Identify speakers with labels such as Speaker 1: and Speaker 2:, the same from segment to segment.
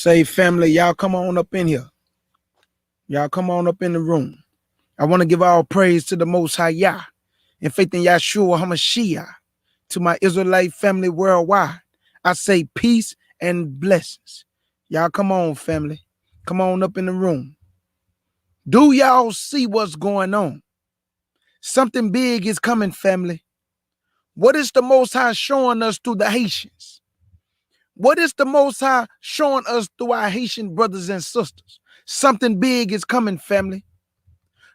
Speaker 1: Say, family, y'all come on up in here. Y'all come on up in the room. I want to give all praise to the Most High Yah and faith in Yahshua HaMashiach. To my Israelite family worldwide, I say peace and blessings. Y'all come on, family. Come on up in the room. Do y'all see what's going on? Something big is coming, family. What is the Most High showing us through the Haitians? What is the Most High showing us through our Haitian brothers and sisters? Something big is coming, family.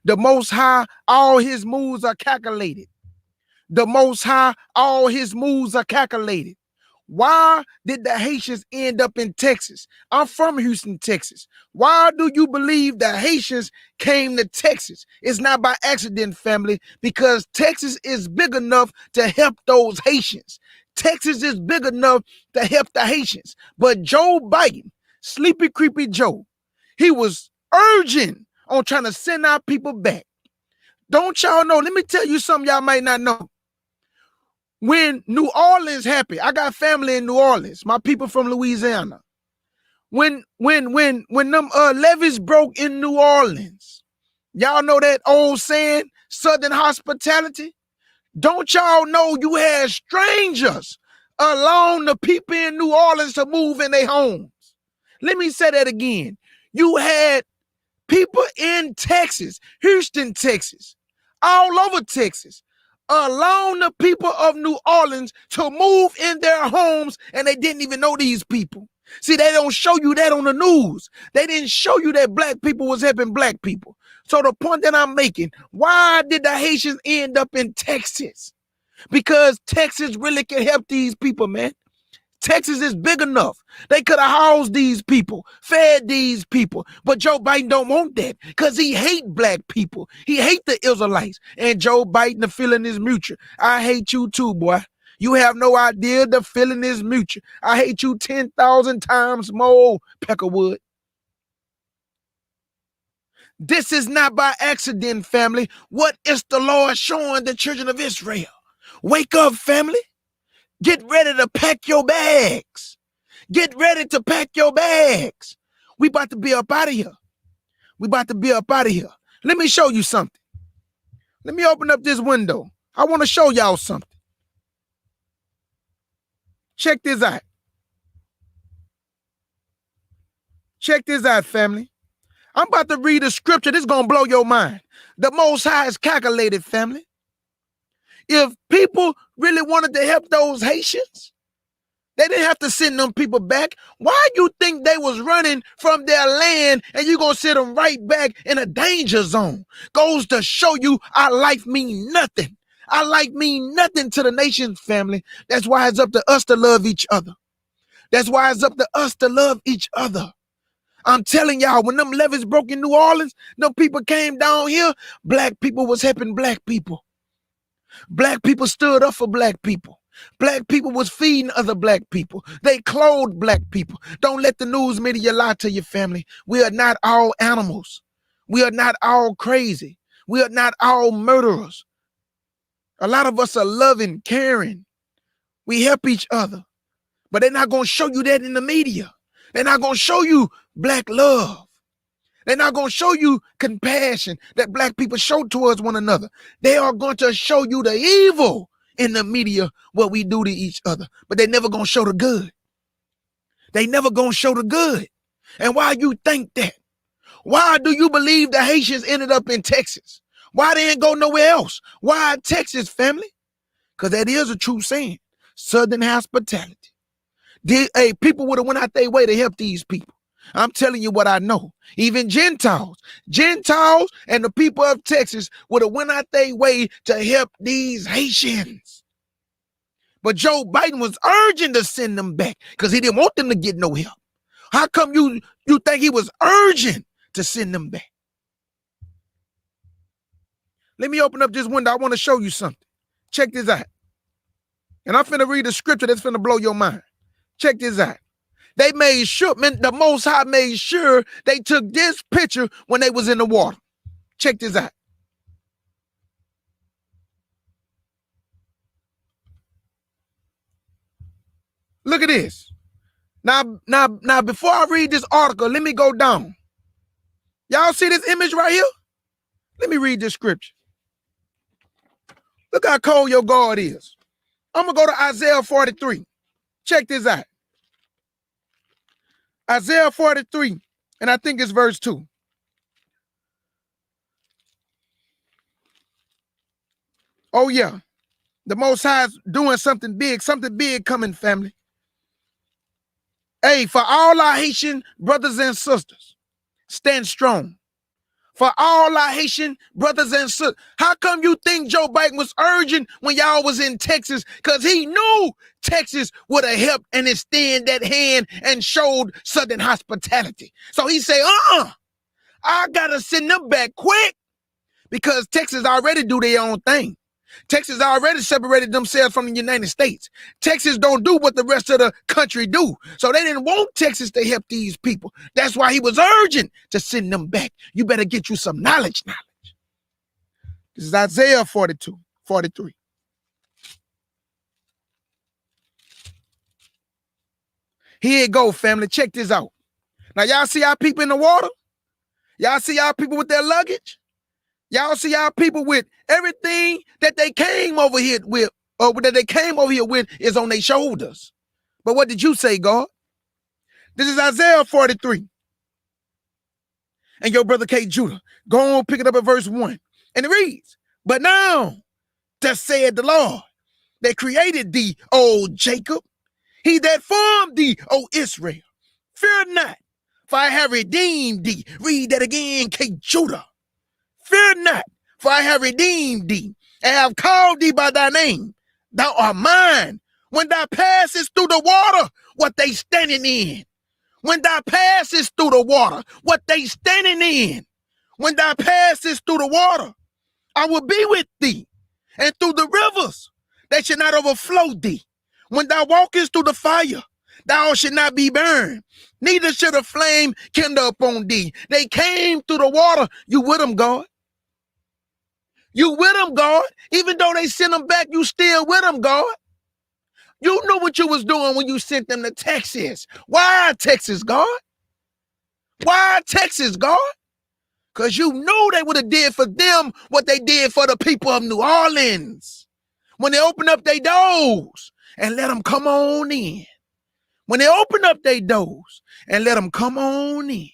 Speaker 1: The Most High, all his moves are calculated. The Most High, all his moves are calculated. Why did the Haitians end up in Texas? I'm from Houston, Texas. Why do you believe the Haitians came to Texas? It's not by accident, family, because Texas is big enough to help those Haitians. Texas is big enough to help the Haitians. But Joe Biden, sleepy, creepy Joe, he was urging on trying to send our people back. Don't y'all know? Let me tell you something y'all might not know. When New Orleans happened, I got family in New Orleans, my people from Louisiana. When them levees broke in New Orleans, y'all know that old saying, Southern hospitality? Don't y'all know you had strangers allowing the people in New Orleans to move in their homes? Let me say that again. You had people in Texas, Houston, Texas, all over Texas, allowing the people of New Orleans to move in their homes, and they didn't even know these people. See, they don't show you that on the news. They didn't show you that black people was helping black people. So the point that I'm making, why did the Haitians end up in Texas? Because Texas really can help these people, man. Texas is big enough. They could have housed these people, fed these people. But Joe Biden don't want that because he hate black people. He hate the Israelites. And Joe Biden, the feeling is mutual. I hate you too, boy. You have no idea the feeling is mutual. I hate you 10,000 times more, Peckerwood. This is not by accident, family. What is the Lord showing the children of Israel? Wake up, family. Get ready to pack your bags. Get ready to pack your bags. We about to be up out of here. We about to be up out of here. Let me show you something. Let me open up this window. I want to show y'all something. Check this out. Check this out, family. I'm about to read a scripture. This is going to blow your mind. The Most High is calculated, family. If people really wanted to help those Haitians, they didn't have to send them people back. Why you think they was running from their land and you gonna send them right back in a danger zone? Goes to show you our life mean nothing. Our life mean nothing to the nation's family. That's why it's up to us to love each other. That's why it's up to us to love each other. I'm telling y'all, when them levees broke in New Orleans, them people came down here, black people was helping black people. Black people stood up for black people. Black people was feeding other black people. They clothed black people. Don't let the news media lie to your family. We are not all animals. We are not all crazy. We are not all murderers. A lot of us are loving, caring. We help each other. But they're not going to show you that in the media. They're not going to show you black love. They're not going to show you compassion that black people show towards one another. They are going to show you the evil in the media, what we do to each other. But they never going to show the good. They never going to show the good. And why you think that? Why do you believe the Haitians ended up in Texas? Why they didn't go nowhere else? Why Texas, family? Because that is a true saying. Southern hospitality. People would have went out their way to help these people. I'm telling you what I know. Even Gentiles and the people of Texas would have went out their way to help these Haitians. But Joe Biden was urging to send them back because he didn't want them to get no help. How come you think he was urging to send them back? Let me open up this window. I want to show you something. Check this out. And I'm finna read a scripture that's finna blow your mind. Check this out. They made sure, man, the Most High made sure they took this picture when they was in the water. Check this out. Look at this. Now, before I read this article, let me go down. Y'all see this image right here? Let me read this scripture. Look how cold your God is. I'm going to go to Isaiah 43. Check this out. Isaiah 43, and I think it's verse 2. Oh, yeah. The Most High is doing something big coming, family. Hey, for all our Haitian brothers and sisters, stand strong. For all our Haitian brothers and sisters, how come you think Joe Biden was urgent when y'all was in Texas? Because he knew Texas would have helped and extend that hand and showed Southern hospitality. So he said, I got to send them back quick because Texas already do their own thing. Texas already separated themselves from the United States. Texas don't do what the rest of the country do. So they didn't want Texas to help these people. That's why he was urgent to send them back. You better get you some knowledge. This is Isaiah 43. Here you go, family. Check this out. Now, y'all see our people in the water? Y'all see our people with their luggage? Y'all see our people with everything that they came over here with, or that they came over here with is on their shoulders. But what did you say, God? This is Isaiah 43. And your brother K. Judah, go on, pick it up at verse 1. And it reads, but now, thus said the Lord, that created thee, O Jacob, he that formed thee, O Israel. Fear not, for I have redeemed thee. Read that again, K. Judah. Fear not, for I have redeemed thee, and have called thee by thy name. Thou art mine. When thou passest through the water, what they standing in. When thou passest through the water, what they standing in. When thou passest through the water, I will be with thee. And through the rivers, they shall not overflow thee. When thou walkest through the fire, thou shalt not be burned. Neither shall the flame kindle upon thee. They came through the water. You with them, God. You with them, God. Even though they sent them back, you still with them, God. You knew what you was doing when you sent them to Texas. Why Texas, God? Why Texas, God? Because you knew they would have did for them what they did for the people of New Orleans. When they opened up their doors and let them come on in. When they opened up their doors and let them come on in.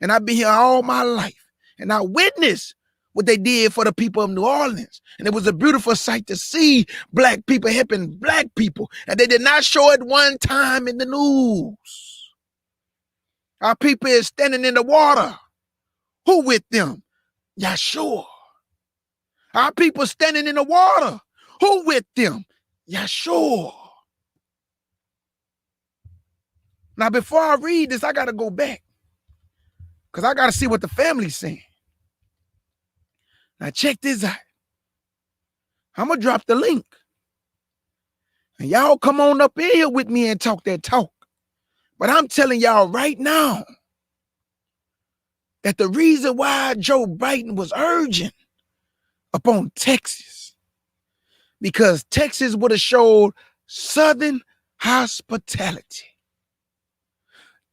Speaker 1: And I've been here all my life. And I witnessed what they did for the people of New Orleans. And it was a beautiful sight to see black people helping black people. And they did not show it one time in the news. Our people is standing in the water. Who with them? Yeshua. Our people standing in the water. Who with them? Yeshua. Now, before I read this, I got to go back. Because I got to see what the family's saying. Now, check this out. I'm going to drop the link. And y'all come on up in here with me and talk that talk. But I'm telling y'all right now that the reason why Joe Biden was urgent upon Texas, because Texas would have showed Southern hospitality.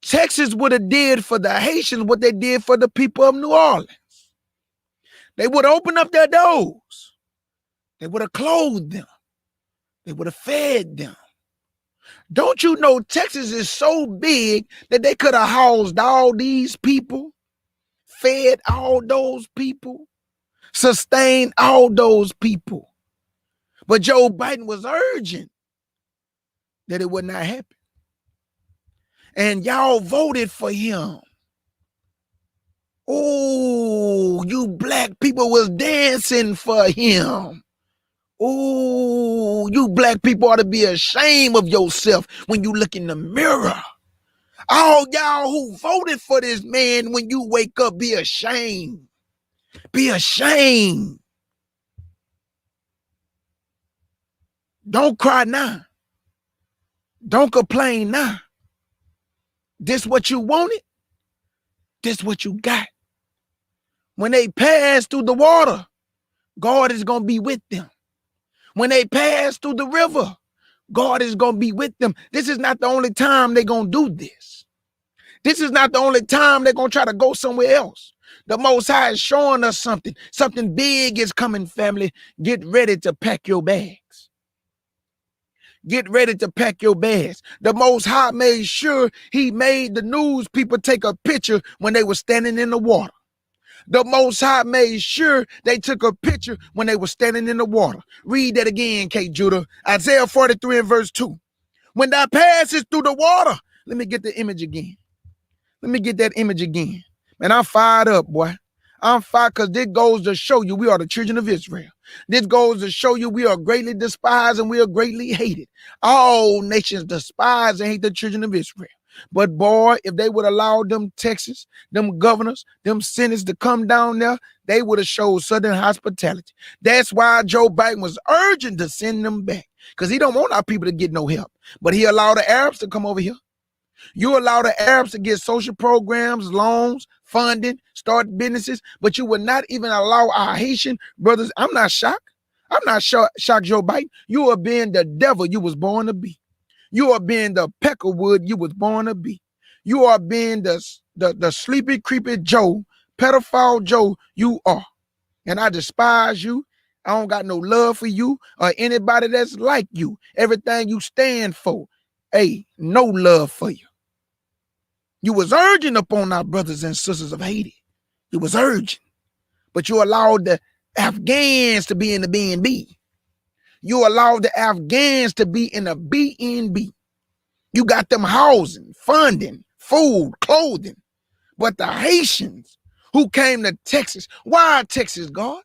Speaker 1: Texas would have did for the Haitians what they did for the people of New Orleans. They would have opened up their doors. They would have clothed them. They would have fed them. Don't you know Texas is so big that they could have housed all these people, fed all those people, sustained all those people. But Joe Biden was urgent that it would not happen. And y'all voted for him. Oh, you black people was dancing for him. Oh, you black people ought to be ashamed of yourself when you look in the mirror. All y'all who voted for this man, when you wake up, be ashamed. Be ashamed. Don't cry now. Don't complain now. This what you wanted. This what you got. When they pass through the water, God is going to be with them. When they pass through the river, God is going to be with them. This is not the only time they're going to do this. This is not the only time they're going to try to go somewhere else. The Most High is showing us something. Something big is coming, family. Get ready to pack your bags. Get ready to pack your bags. The Most High made sure he made the news people take a picture when they were standing in the water. The Most High made sure they took a picture when they were standing in the water. Read that again, K. Judah. Isaiah 43 and verse 2. When thou passest through the water. Let me get the image again. Let me get that image again. Man, I'm fired up, boy. I'm fired because this goes to show you we are the children of Israel. This goes to show you we are greatly despised and we are greatly hated. All nations despise and hate the children of Israel. But boy, if they would allow them Texas, them governors, them senators to come down there, they would have showed Southern hospitality. That's why Joe Biden was urging to send them back, because he don't want our people to get no help. But he allowed the Arabs to come over here. You allow the Arabs to get social programs, loans, funding, start businesses, but you would not even allow our Haitian brothers. I'm not shocked. I'm not shocked, Joe Biden. You are being the devil you was born to be. You are being the peckerwood you was born to be. You are being the sleepy, creepy Joe, pedophile Joe you are. And I despise you. I don't got no love for you or anybody that's like you. Everything you stand for, hey, no love for you. You was urging upon our brothers and sisters of Haiti. You was urging. But you allowed the Afghans to be in the B&B. You allowed the Afghans to be in the B&B. You got them housing, funding, food, clothing. But the Haitians who came to Texas, why Texas, God?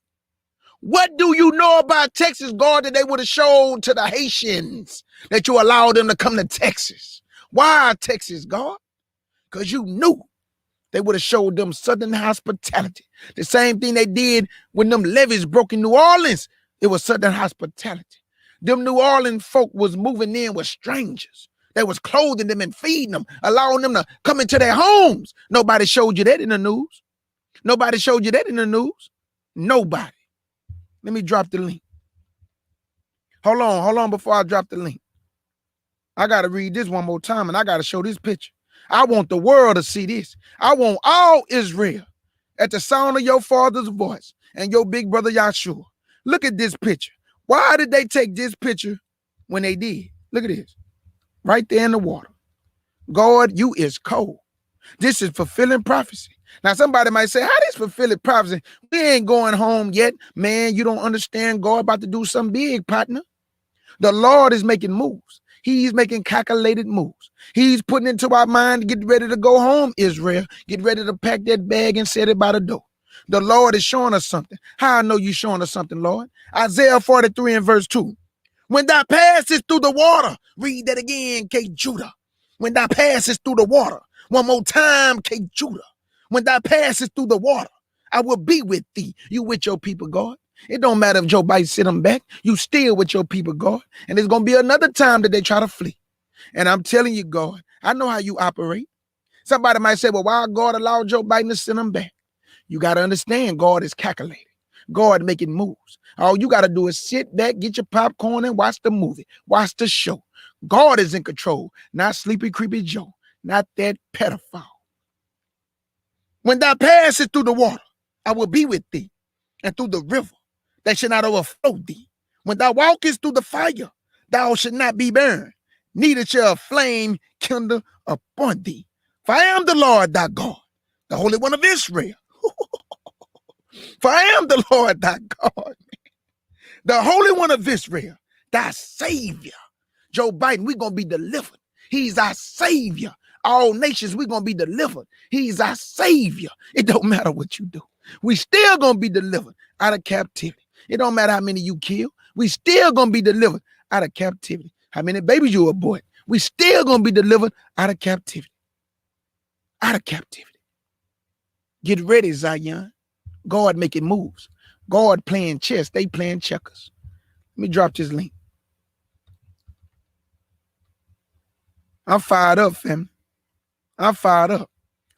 Speaker 1: What do you know about Texas, God, that they would have shown to the Haitians that you allowed them to come to Texas? Why Texas, God? Because you knew they would have showed them Southern hospitality. The same thing they did when them levees broke in New Orleans. It was Southern hospitality. Them New Orleans folk was moving in with strangers. They was clothing them and feeding them, allowing them to come into their homes. Nobody showed you that in the news. Nobody showed you that in the news. Nobody. Let me drop the link. Hold on before I drop the link. I got to read this one more time and I got to show this picture. I want the world to see this. I want all Israel at the sound of your father's voice and your big brother Yahshua. Look at this picture. Why did they take this picture when they did? Look at this. Right there in the water. God, you is cold. This is fulfilling prophecy. Now, somebody might say, how this fulfilling prophecy? We ain't going home yet. Man, you don't understand. God about to do something big, partner. The Lord is making moves. He's making calculated moves. He's putting into our mind to get ready to go home, Israel. Get ready to pack that bag and set it by the door. The Lord is showing us something. How I know you're showing us something, Lord? Isaiah 43 and verse 2. When thou passest through the water, read that again, K. Judah. When thou passest through the water, one more time, K. Judah. When thou passest through the water, I will be with thee. You with your people, God. It don't matter if Joe Biden sit them back. You still with your people, God. And there's going to be another time that they try to flee. And I'm telling you, God, I know how you operate. Somebody might say, well, why God allowed Joe Biden to send them back? You got to understand, God is calculating. God making moves. All you got to do is sit back, get your popcorn and watch the movie. Watch the show. God is in control, not sleepy, creepy Joe, not that pedophile. When thou passest through the water, I will be with thee, and through the river, they shall not overflow thee. When thou walkest through the fire, thou shalt not be burned, neither shall a flame kindle upon thee. For I am the Lord thy God, the Holy One of Israel. For I am the Lord thy God, the Holy One of Israel, thy Savior. Joe Biden, we're going to be delivered. He's our Savior. All nations, we're going to be delivered. He's our Savior. It don't matter what you do. We still going to be delivered out of captivity. It don't matter how many you kill. We still going to be delivered out of captivity. How many babies you abort. We still going to be delivered out of captivity. Out of captivity. Get ready, Zion. God making moves. God playing chess. They playing checkers. Let me drop this link. I'm fired up, fam. I'm fired up.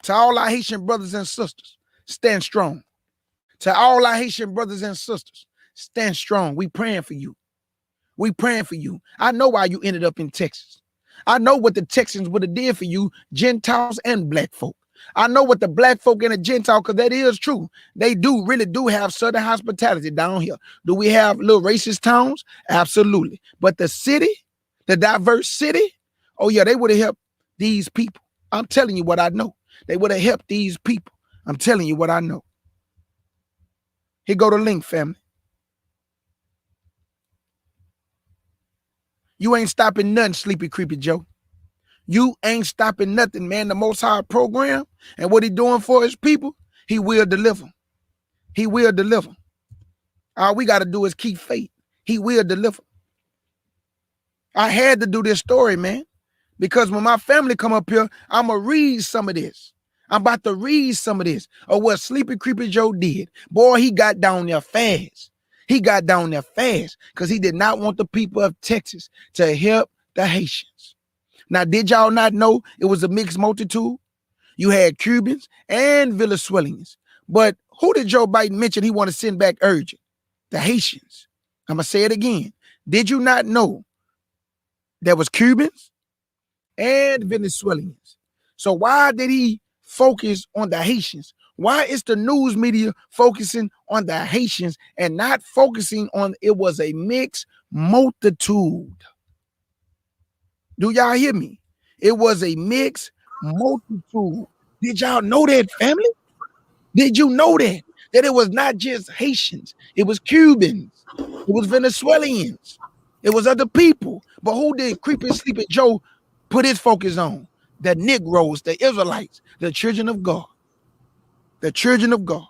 Speaker 1: To all our Haitian brothers and sisters, stand strong. To all our Haitian brothers and sisters, stand strong. We praying for you. We praying for you. I know why you ended up in Texas. I know what the Texans would have did for you, Gentiles and black folk. I know what the black folk and the Gentile, because that is true. They really do have Southern hospitality down here. Do we have little racist towns? Absolutely. But the city, the diverse city, oh yeah, they would have helped these people. I'm telling you what I know. They would have helped these people. I'm telling you what I know. Here go the link, family. You ain't stopping nothing, Sleepy Creepy Joe. You ain't stopping nothing, man. The Most High program and what he doing for his people, he will deliver. He will deliver. All we got to do is keep faith. He will deliver. I had to do this story, man, because when my family come up here, I'm going to read some of this. I'm about to read some of this of what Sleepy Creepy Joe did. Boy, he got down there fast. He got down there fast because he did not want the people of Texas to help the Haitians. Now, did y'all not know it was a mixed multitude? You had Cubans and Venezuelans. But who did Joe Biden mention he want to send back urgent? The Haitians. I'm going to say it again. Did you not know there was Cubans and Venezuelans? So why did he focus on the Haitians? Why is the news media focusing on the Haitians and not focusing on it was a mixed multitude? Do y'all hear me? It was a mixed multitude. Did y'all know that, family? Did you know that? That it was not just Haitians. It was Cubans. It was Venezuelans. It was other people. But who did Creepy Sleepy Joe put his focus on? The Negroes, the Israelites, the children of God. The children of God.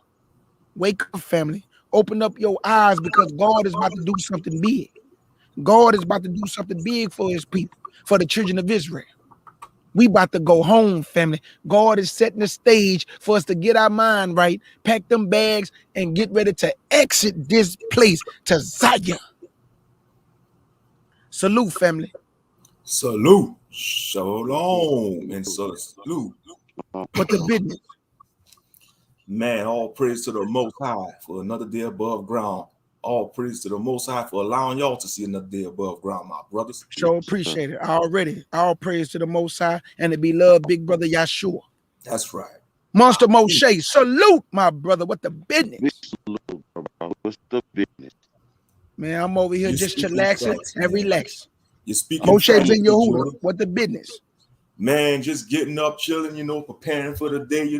Speaker 1: Wake up, family. Open up your eyes because God is about to do something big. God is about to do something big for his people, for the children of Israel. We about to go home, family. God is setting the stage for us to get our mind right, pack them bags, and get ready to exit this place to Zion. Salute, family.
Speaker 2: Salute. Shalom and salute.
Speaker 1: What the business?
Speaker 2: Man, all praise to the Most High for another day above ground. All praise to the Most High for allowing y'all to see another day above ground, my brothers.
Speaker 1: Sure appreciate it. Already. All praise to the Most High and the beloved big brother Yahshua.
Speaker 2: That's right.
Speaker 1: Monster Moshe, salute, my brother. What the business?
Speaker 3: Salute, bro. What's the business?
Speaker 1: Man, I'm over here just chillaxing and relaxing.
Speaker 2: You're speaking.
Speaker 1: Moshe Ben Yehuda, what the business?
Speaker 2: Man, just getting up, chilling, preparing for the day,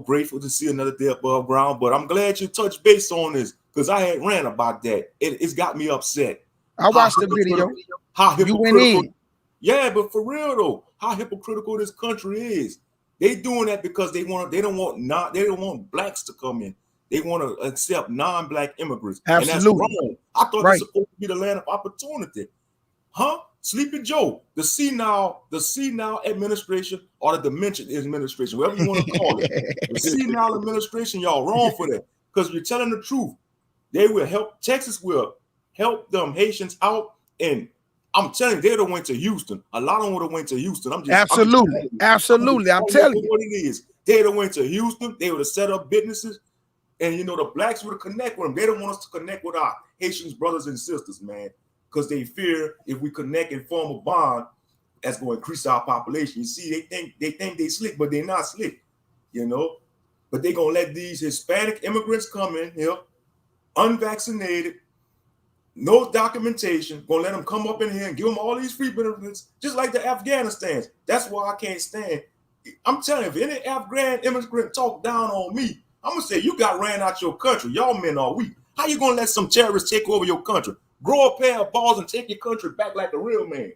Speaker 2: grateful to see another day above ground. But I'm glad you touched base on this because I had ran about that. It's got me upset.
Speaker 1: I watched the video.
Speaker 2: How hypocritical.
Speaker 1: You went in.
Speaker 2: Yeah, but for real though, how hypocritical this country is. They doing that because they don't want blacks to come in. They want to accept non-black immigrants.
Speaker 1: Absolutely.
Speaker 2: And that's wrong. I thought this was supposed to be the land of opportunity. Huh? Sleepy Joe, the senile administration or the dementia administration, whatever you want to call it. The senile administration, y'all wrong for that. Because you're telling the truth. They will help, Texas will help them Haitians out. And I'm telling you, they'd have went to Houston. A lot of them would have went to Houston.
Speaker 1: Absolutely. I'm telling you.
Speaker 2: What it is. They'd have went to Houston. They would have set up businesses. And, the blacks would have connect with them. They don't want us to connect with our Haitians brothers and sisters, man. Because they fear if we connect and form a bond, that's going to increase our population. You see, they think they slick, but they're not slick, But they're going to let these Hispanic immigrants come in here, unvaccinated, no documentation, going to let them come up in here and give them all these free benefits, just like the Afghanistans. That's why I can't stand. I'm telling you, if any Afghan immigrant talk down on me, I'm going to say, you got ran out your country. Y'all men are weak. How you going to let some terrorists take over your country? Grow a pair of balls and take your country back like a real man.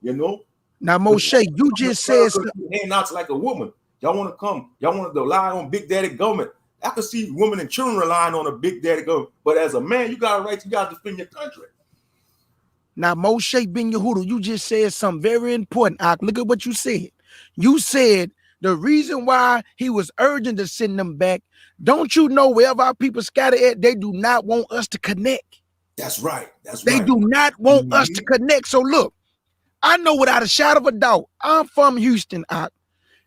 Speaker 1: Now, Moshe, you just said
Speaker 2: handouts like a woman. Y'all want to come. Y'all want to rely on big daddy government. I can see women and children relying on a big daddy government. But as a man, you got a right. You got to defend your country.
Speaker 1: Now, Moshe Ben Yehuda, you just said something very important. Look at what you said. You said the reason why he was urging to send them back. Don't you know wherever our people scatter at, they do not want us to connect.
Speaker 2: That's right.
Speaker 1: They do not want us to connect. So look, I know without a shadow of a doubt, I'm from Houston.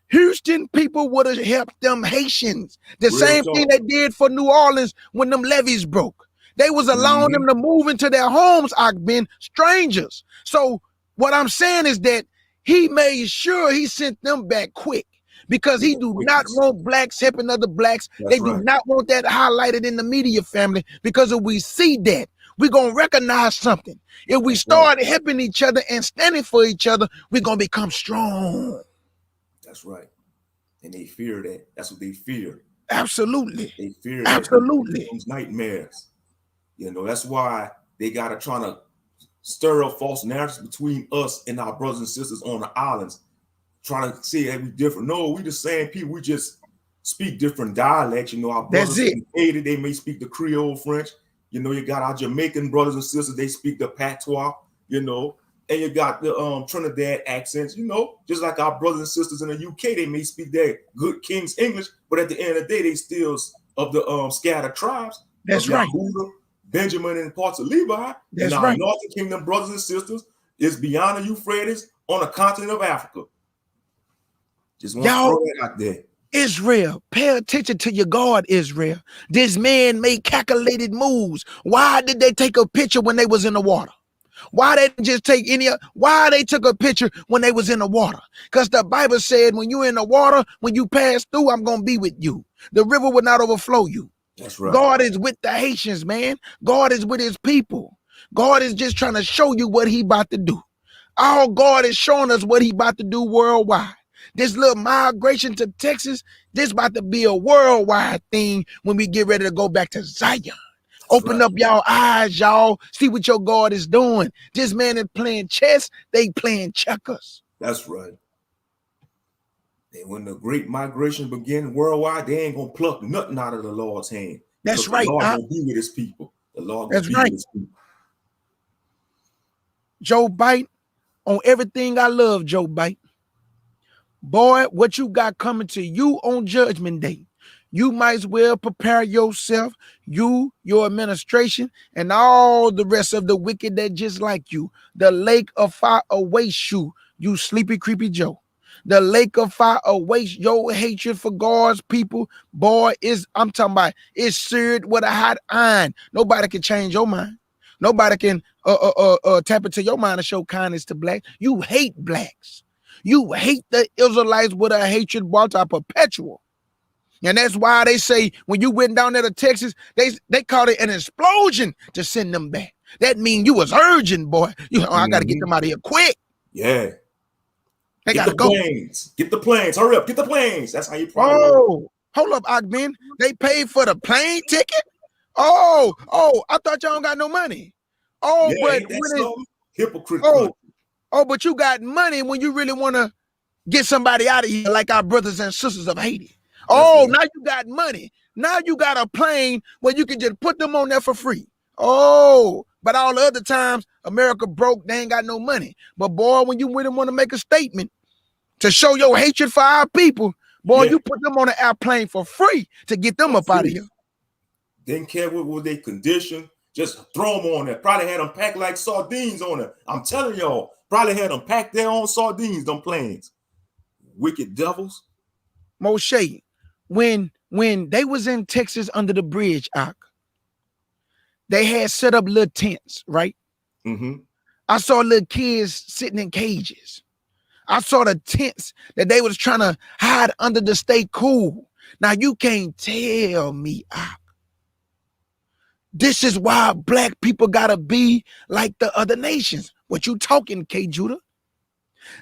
Speaker 1: Houston people would have helped them Haitians. The same thing they did for New Orleans when them levees broke. They was allowing them to move into their homes, been strangers. So what I'm saying is that he made sure he sent them back quick because he do not want blacks helping other blacks. They do not want that highlighted in the media, family, because if we see that, we're going to recognize something. If we start helping each other and standing for each other, we're going to become strong.
Speaker 2: That's right. And they fear that. That's what they fear.
Speaker 1: Absolutely.
Speaker 2: They fear
Speaker 1: absolutely
Speaker 2: those nightmares. You know, that's why they got to try to stir up false narratives between us and our brothers and sisters on the islands, trying to say that we different. No, we the same people. We just speak different dialects. You know, our brothers in Haiti, they may speak the Creole French. You know, you got our Jamaican brothers and sisters, they speak the patois, you know, and you got the Trinidad accents, you know, just like our brothers and sisters in the UK, they may speak their good King's English, but at the end of the day, they still of the scattered tribes.
Speaker 1: That's right.
Speaker 2: Yahuda, Benjamin, and parts of Levi.
Speaker 1: That's
Speaker 2: and our
Speaker 1: right.
Speaker 2: Northern Kingdom brothers and sisters is beyond the Euphrates on the continent of Africa. Just want to throw that out there.
Speaker 1: Israel, pay attention to your God, Israel. This man made calculated moves. Why did they take a picture when they was in the water? Why they didn't just take why they took a picture when they was in the water? Because the Bible said when you in the water, when you pass through, I'm going to be with you. The river will not overflow you.
Speaker 2: That's right.
Speaker 1: God is with the Haitians, man. God is with his people. God is just trying to show you what he about to do. Our God is showing us what he about to do worldwide. This little migration to Texas, this about to be a worldwide thing when we get ready to go back to Zion. Open up y'all eyes, y'all. See what your God is doing. This man is playing chess. They playing checkers.
Speaker 2: That's right. And when the great migration begin worldwide, they ain't going to pluck nothing out of the Lord's hand.
Speaker 1: That's right.
Speaker 2: The Lord going to be with his people. The Lord going to be with his people.
Speaker 1: Joe Bite, on everything I love, Joe Bite. Boy, what you got coming to you on Judgment Day, you might as well prepare yourself, you, your administration, and all the rest of the wicked that just like you. The lake of fire awaits you, you sleepy, creepy Joe. The lake of fire awaits your hatred for God's people. Boy, I'm talking about it's seared with a hot iron. Nobody can change your mind. Nobody can tap into your mind and show kindness to blacks. You hate blacks. You hate the Israelites with a hatred brought to perpetual. And that's why they say when you went down there to Texas, they called it an explosion to send them back. That means you was urgent, boy. I got to get them out of here quick.
Speaker 2: Yeah.
Speaker 1: They got to go.
Speaker 2: Planes. Get the planes. Hurry up. Get the planes. That's how you probably
Speaker 1: hold up, Ogben. They paid for the plane ticket? I thought y'all don't got no money.
Speaker 2: But when it's hypocrite.
Speaker 1: But you got money when you really want to get somebody out of here like our brothers and sisters of Haiti. Now you got money. Now you got a plane where you can just put them on there for free. But all the other times, America broke, they ain't got no money. But boy, when you really want to make a statement to show your hatred for our people, boy, you put them on an airplane for free to get them up out of here.
Speaker 2: Didn't care what was their condition. Just throw them on there. Probably had them packed like sardines on there. I'm telling y'all, probably had them packed their own sardines, them planes. Wicked devils.
Speaker 1: Moshe, when they was in Texas under the bridge, they had set up little tents, right?
Speaker 2: Mm-hmm.
Speaker 1: I saw little kids sitting in cages. I saw the tents that they was trying to hide under to stay cool. Now you can't tell me, this is why black people gotta be like the other nations. What you talking, K. Judah?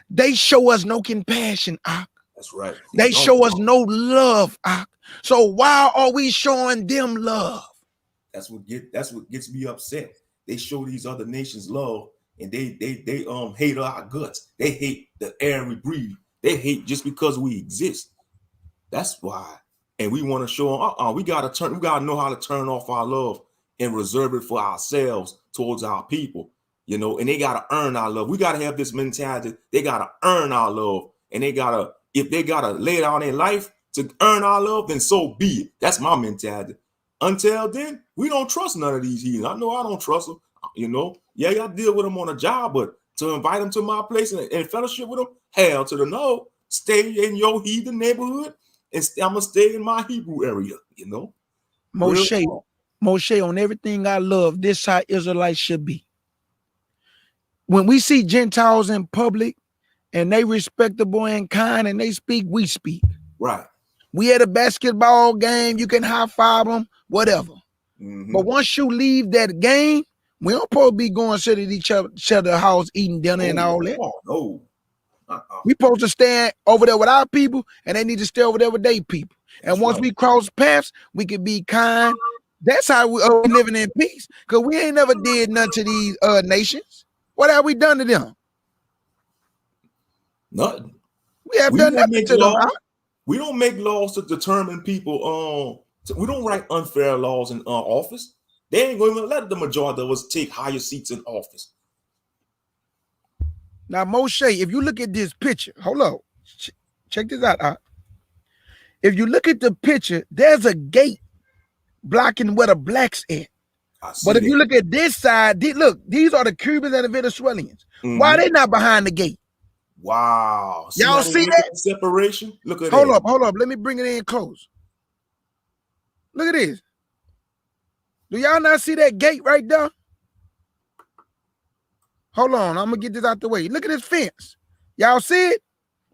Speaker 1: They show us no compassion,
Speaker 2: That's right.
Speaker 1: They show us no love, So why are we showing them love?
Speaker 2: That's what gets me upset. They show these other nations love, and they hate our guts. They hate the air we breathe. They hate just because we exist. That's why. And we want to show them, we gotta know how to turn off our love and reserve it for ourselves towards our people, and they gotta earn our love. We gotta have this mentality. They gotta earn our love, and if they gotta lay down their life to earn our love, then so be it. That's my mentality. Until then, we don't trust none of these heathens. I know I don't trust them. Yeah, I deal with them on a job, but to invite them to my place and fellowship with them, hell to the no. Stay in your heathen neighborhood, and I'm gonna stay in my Hebrew area.
Speaker 1: Moshe, Moshe, on everything I love, this how Israelites should be. When we see Gentiles in public and they respectable and kind and they speak, we speak.
Speaker 2: Right.
Speaker 1: We at a basketball game, you can high five them, whatever.
Speaker 2: Mm-hmm.
Speaker 1: But once you leave that game, we don't supposed to be going to each other's house eating dinner and all that.
Speaker 2: No.
Speaker 1: We supposed to stand over there with our people, and they need to stay over there with their people.
Speaker 2: That's
Speaker 1: and once
Speaker 2: right.
Speaker 1: we cross paths, we can be kind. That's how we living in peace. Because we ain't never did nothing to these nations. What have we done to them?
Speaker 2: Nothing.
Speaker 1: We have done nothing to them.
Speaker 2: We don't make laws to determine people. We don't write unfair laws in office. They ain't going to let the majority of us take higher seats in office.
Speaker 1: Now, Moshe, if you look at this picture, hold on. Check this out. If you look at the picture, there's a gate blocking where the blacks at. But if you look at this side, look, these are the Cubans and the Venezuelans. Mm-hmm. Why are they not behind the gate?
Speaker 2: Wow.
Speaker 1: Y'all see that?
Speaker 2: Separation? Look at
Speaker 1: Hold up. Let me bring it in close. Look at this. Do y'all not see that gate right there? Hold on. I'm going to get this out the way. Look at this fence. Y'all see it?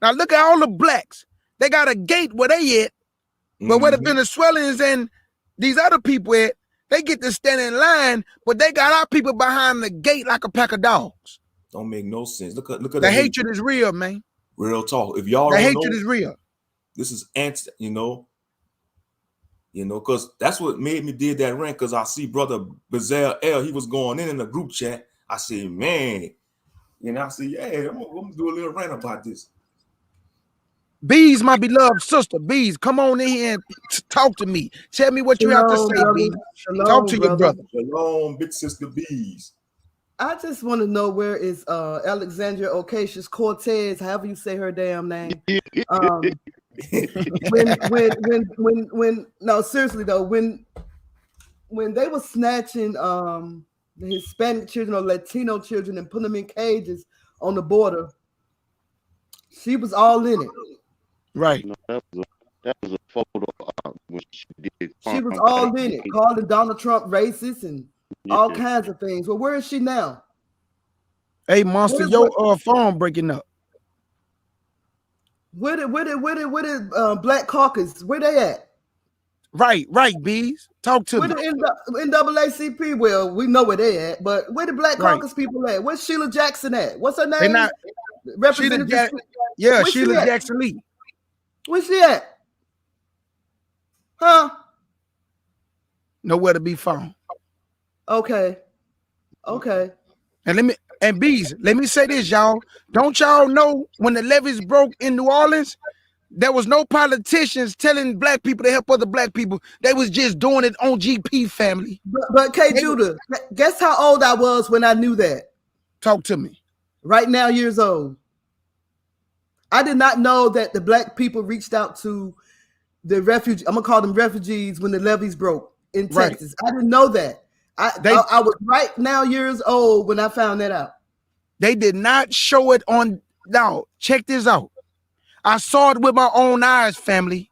Speaker 1: Now look at all the blacks. They got a gate where they at. But where the Venezuelans and these other people at, they get to stand in line, but they got our people behind the gate like a pack of dogs.
Speaker 2: Don't make no sense. Look at
Speaker 1: the hatred is real, man.
Speaker 2: Real talk. If y'all
Speaker 1: the hatred is real.
Speaker 2: This is because that's what made me did that rant. Because I see Brother Bezell L. He was going in the group chat. I said, man, I said, yeah, I'm gonna do a little rant about this.
Speaker 1: Bees, my beloved sister, Bees, come on in here and talk to me. Tell me what you have to say, Bees. Talk to your brother.
Speaker 2: Shalom, big sister Bees.
Speaker 4: I just want to know where is Alexandria Ocasio-Cortez, however you say her damn name. No, seriously though, when they were snatching the Hispanic children or Latino children and putting them in cages on the border, she was all in it.
Speaker 1: Right.
Speaker 3: No, that was a photo when she did.
Speaker 4: She was all in it, calling Donald Trump racist and all kinds of things. Well, where is she now?
Speaker 1: Hey, Monster, your phone breaking up.
Speaker 4: Where did Black Caucus? Where they at?
Speaker 1: Right, Bees. Talk to me.
Speaker 4: Where the NAACP? Well, we know where they at, but where the Black Caucus people at? Where's Sheila Jackson at? What's her name?
Speaker 1: They're not.
Speaker 4: Representative.
Speaker 1: Sheila Jackson Lee.
Speaker 4: Where's she at? Huh?
Speaker 1: Nowhere to be found.
Speaker 4: Okay.
Speaker 1: And Bees, let me say this, y'all. Don't y'all know when the levees broke in New Orleans, there was no politicians telling black people to help other black people. They was just doing it on GP, family.
Speaker 4: But K. Judah, guess how old I was when I knew that?
Speaker 1: Talk to me.
Speaker 4: Right now, years old. I did not know that the black people reached out to the refugees. I'm gonna call them refugees when the levees broke in Texas. I didn't know that. I was right now years old when I found that out.
Speaker 1: They did not show it on. Now, check this out. I saw it with my own eyes, family.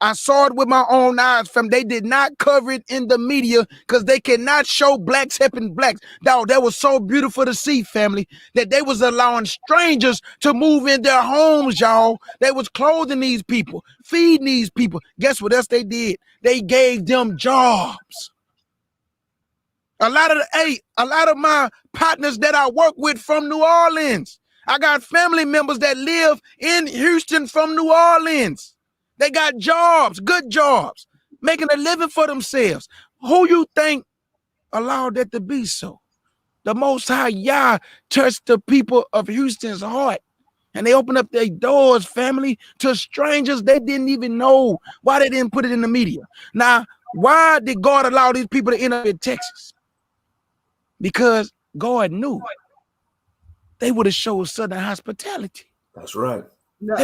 Speaker 1: They did not cover it in the media because they cannot show blacks helping blacks. Now, that was so beautiful to see, family, that they was allowing strangers to move in their homes, y'all. They was clothing these people, feeding these people. Guess what else they did? They gave them jobs. A lot of my partners that I work with from New Orleans. I got family members that live in Houston from New Orleans. They got jobs, good jobs, making a living for themselves. Who you think allowed that to be so? The Most High Yah touched the people of Houston's heart. And they opened up their doors, family, to strangers they didn't even know. Why they didn't put it in the media? Now, why did God allow these people to end up in Texas? Because God knew they would have showed Southern hospitality.
Speaker 2: That's right.
Speaker 4: Now,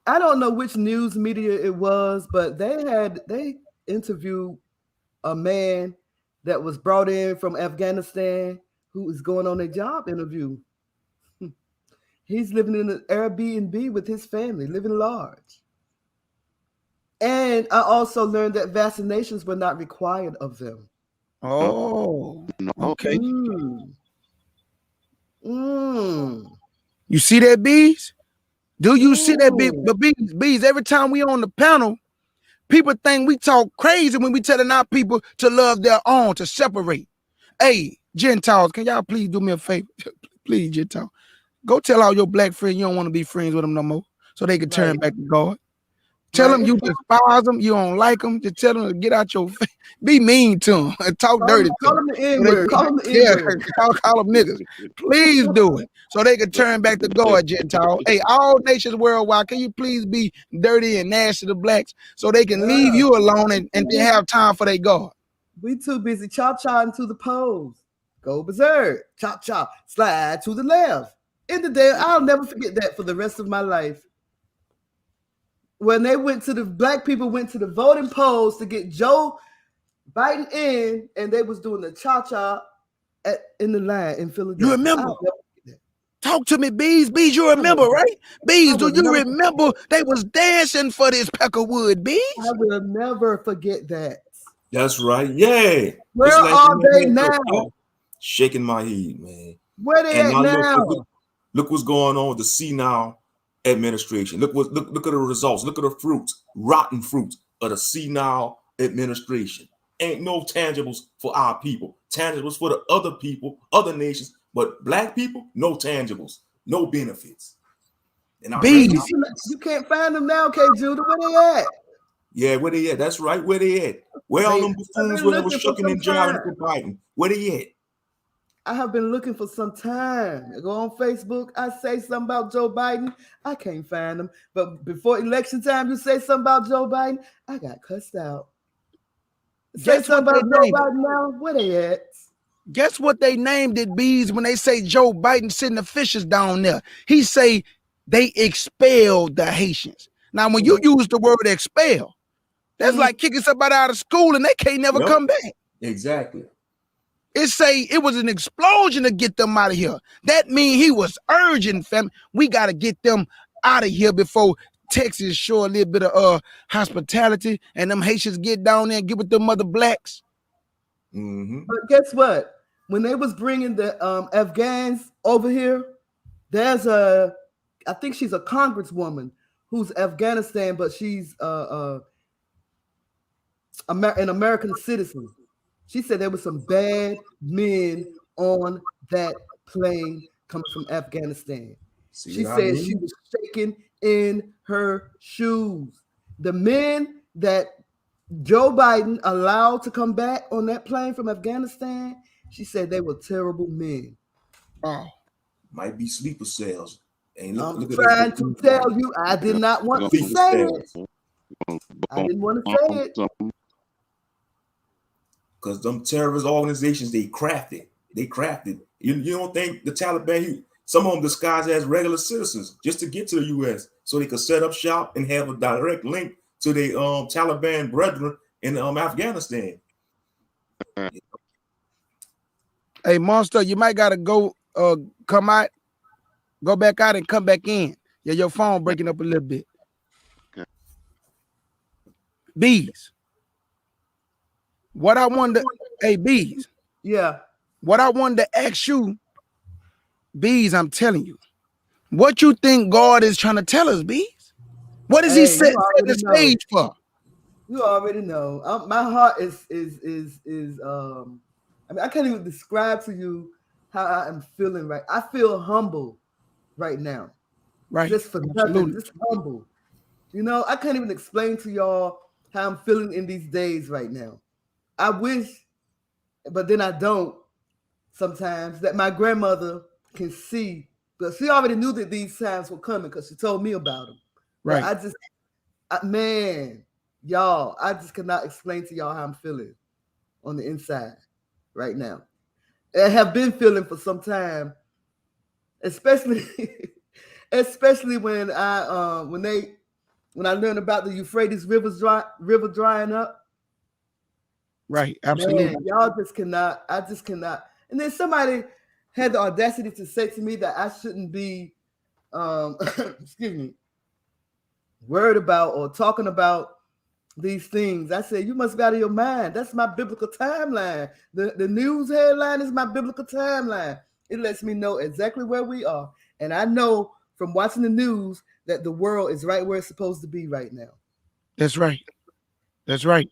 Speaker 4: I don't know which news media it was, but they interviewed a man that was brought in from Afghanistan who was going on a job interview. He's living in an Airbnb with his family, living large. And I also learned that vaccinations were not required of them.
Speaker 1: Oh,
Speaker 3: No.
Speaker 1: okay.
Speaker 4: Mm.
Speaker 1: You see that, Bees? Do you see that, Bees?
Speaker 4: Mm.
Speaker 1: But Bees, every time we on the panel, people think we talk crazy when we telling our people to love their own, to separate. Hey, Gentiles, can y'all please do me a favor? Please, Gentiles. Go tell all your black friends you don't want to be friends with them no more so they can turn
Speaker 4: Right.
Speaker 1: back to God. Tell
Speaker 4: Right.
Speaker 1: them you despise them, you don't like them. Just tell them to get out your face. Be mean to them and talk dirty to
Speaker 4: Call
Speaker 1: them.
Speaker 4: them the N-word. Call them the
Speaker 1: Yeah,
Speaker 4: N-word.
Speaker 1: call them niggas. Please do it so they can turn back to God, Gentile. Hey, all nations worldwide, can you please be dirty and nasty to blacks so they can leave you alone and then have time for their God?
Speaker 4: We too busy cha-chaing to the pose. Go berserk. Cha-cha. Slide to the left. In the day, I'll never forget that for the rest of my life. When they went to the black people went to the voting polls to get Joe Biden in, and they was doing the cha-cha in the line in Philadelphia.
Speaker 1: You remember?
Speaker 4: I'll never forget that.
Speaker 1: Talk to me, Bees. Bees, you remember, right? Bees, do you
Speaker 4: never
Speaker 1: remember they was dancing for this Peckerwood, Bees?
Speaker 4: I will never forget that.
Speaker 2: That's right. Yeah.
Speaker 4: Where
Speaker 2: It's like
Speaker 4: are they
Speaker 2: man,
Speaker 4: now?
Speaker 2: shaking my head, man.
Speaker 4: Where they
Speaker 2: And
Speaker 4: at
Speaker 2: now
Speaker 4: now?
Speaker 2: look what's going on with the senile administration. Look at the results. Look at the fruits, rotten fruits of the senile administration. Ain't no tangibles for our people. Tangibles for the other people, other nations, but black people, no tangibles, no benefits. And I
Speaker 1: Bees.
Speaker 4: You can't find them now, K. Judah. Where they at?
Speaker 2: Yeah, where they at? That's right. Where they at? Where all them buffoons when they was shucking and jiving for Biden? Where they at?
Speaker 4: I have been looking for some time. I go on Facebook. I say something about Joe Biden. I can't find them. But before election time, you say something about Joe Biden. I got cussed out. Say something about Joe Biden now. Where they at?
Speaker 1: Guess what they named it, Bees, when they say Joe Biden sending the fishes down there? He say they expelled the Haitians. Now, when you use the word expel, that's like kicking somebody out of school and they can't never come back.
Speaker 2: Exactly.
Speaker 1: It say it was an explosion to get them out of here. That means he was urging, fam. We got to get them out of here before Texas show a little bit of hospitality and them Haitians get down there and get with them other blacks.
Speaker 4: But guess what? When they was bringing the Afghans over here, there's I think she's a congresswoman who's Afghanistan, but she's an American citizen. She said there were some bad men on that plane coming from Afghanistan. She said she was shaking in her shoes. The men that Joe Biden allowed to come back on that plane from Afghanistan, she said they were terrible men.
Speaker 1: Oh,
Speaker 2: might be sleeper cells.
Speaker 4: I'm trying to tell you, I did not want to say it. I didn't want to say it.
Speaker 2: Because them terrorist organizations, they crafted. You don't think the Taliban, some of them disguised as regular citizens just to get to the U.S. so they could set up shop and have a direct link to the Taliban brethren in Afghanistan.
Speaker 1: Hey, Monster, you might gotta go come out, go back out and come back in. Yeah, your phone breaking up a little bit.
Speaker 3: Okay.
Speaker 1: Bees. What I wanted to, hey, Bees.
Speaker 4: Yeah.
Speaker 1: What I wanted to ask you, Bees, I'm telling you, what you think God is trying to tell us, Bees? What is he setting the stage for?
Speaker 4: You already know. My heart is I mean, I can't even describe to you how I am feeling right. I feel humble right now.
Speaker 1: Right.
Speaker 4: Just for nothing, just humble. You know, I can't even explain to y'all how I'm feeling in these days right now. I wish, but then I don't sometimes, that my grandmother can see, but she already knew that these times were coming because she told me about them.
Speaker 1: Right.
Speaker 4: Man, y'all, I just cannot explain to y'all how I'm feeling on the inside right now. I have been feeling for some time, especially when I learned about the Euphrates river drying up.
Speaker 1: Right, absolutely.
Speaker 4: Man, y'all just cannot. I just cannot. And then somebody had the audacity to say to me that I shouldn't be, excuse me, worried about or talking about these things. I said, you must be out of your mind. That's my biblical timeline. The news headline is my biblical timeline. It lets me know exactly where we are. And I know from watching the news that the world is right where it's supposed to be right now.
Speaker 1: That's right. That's right.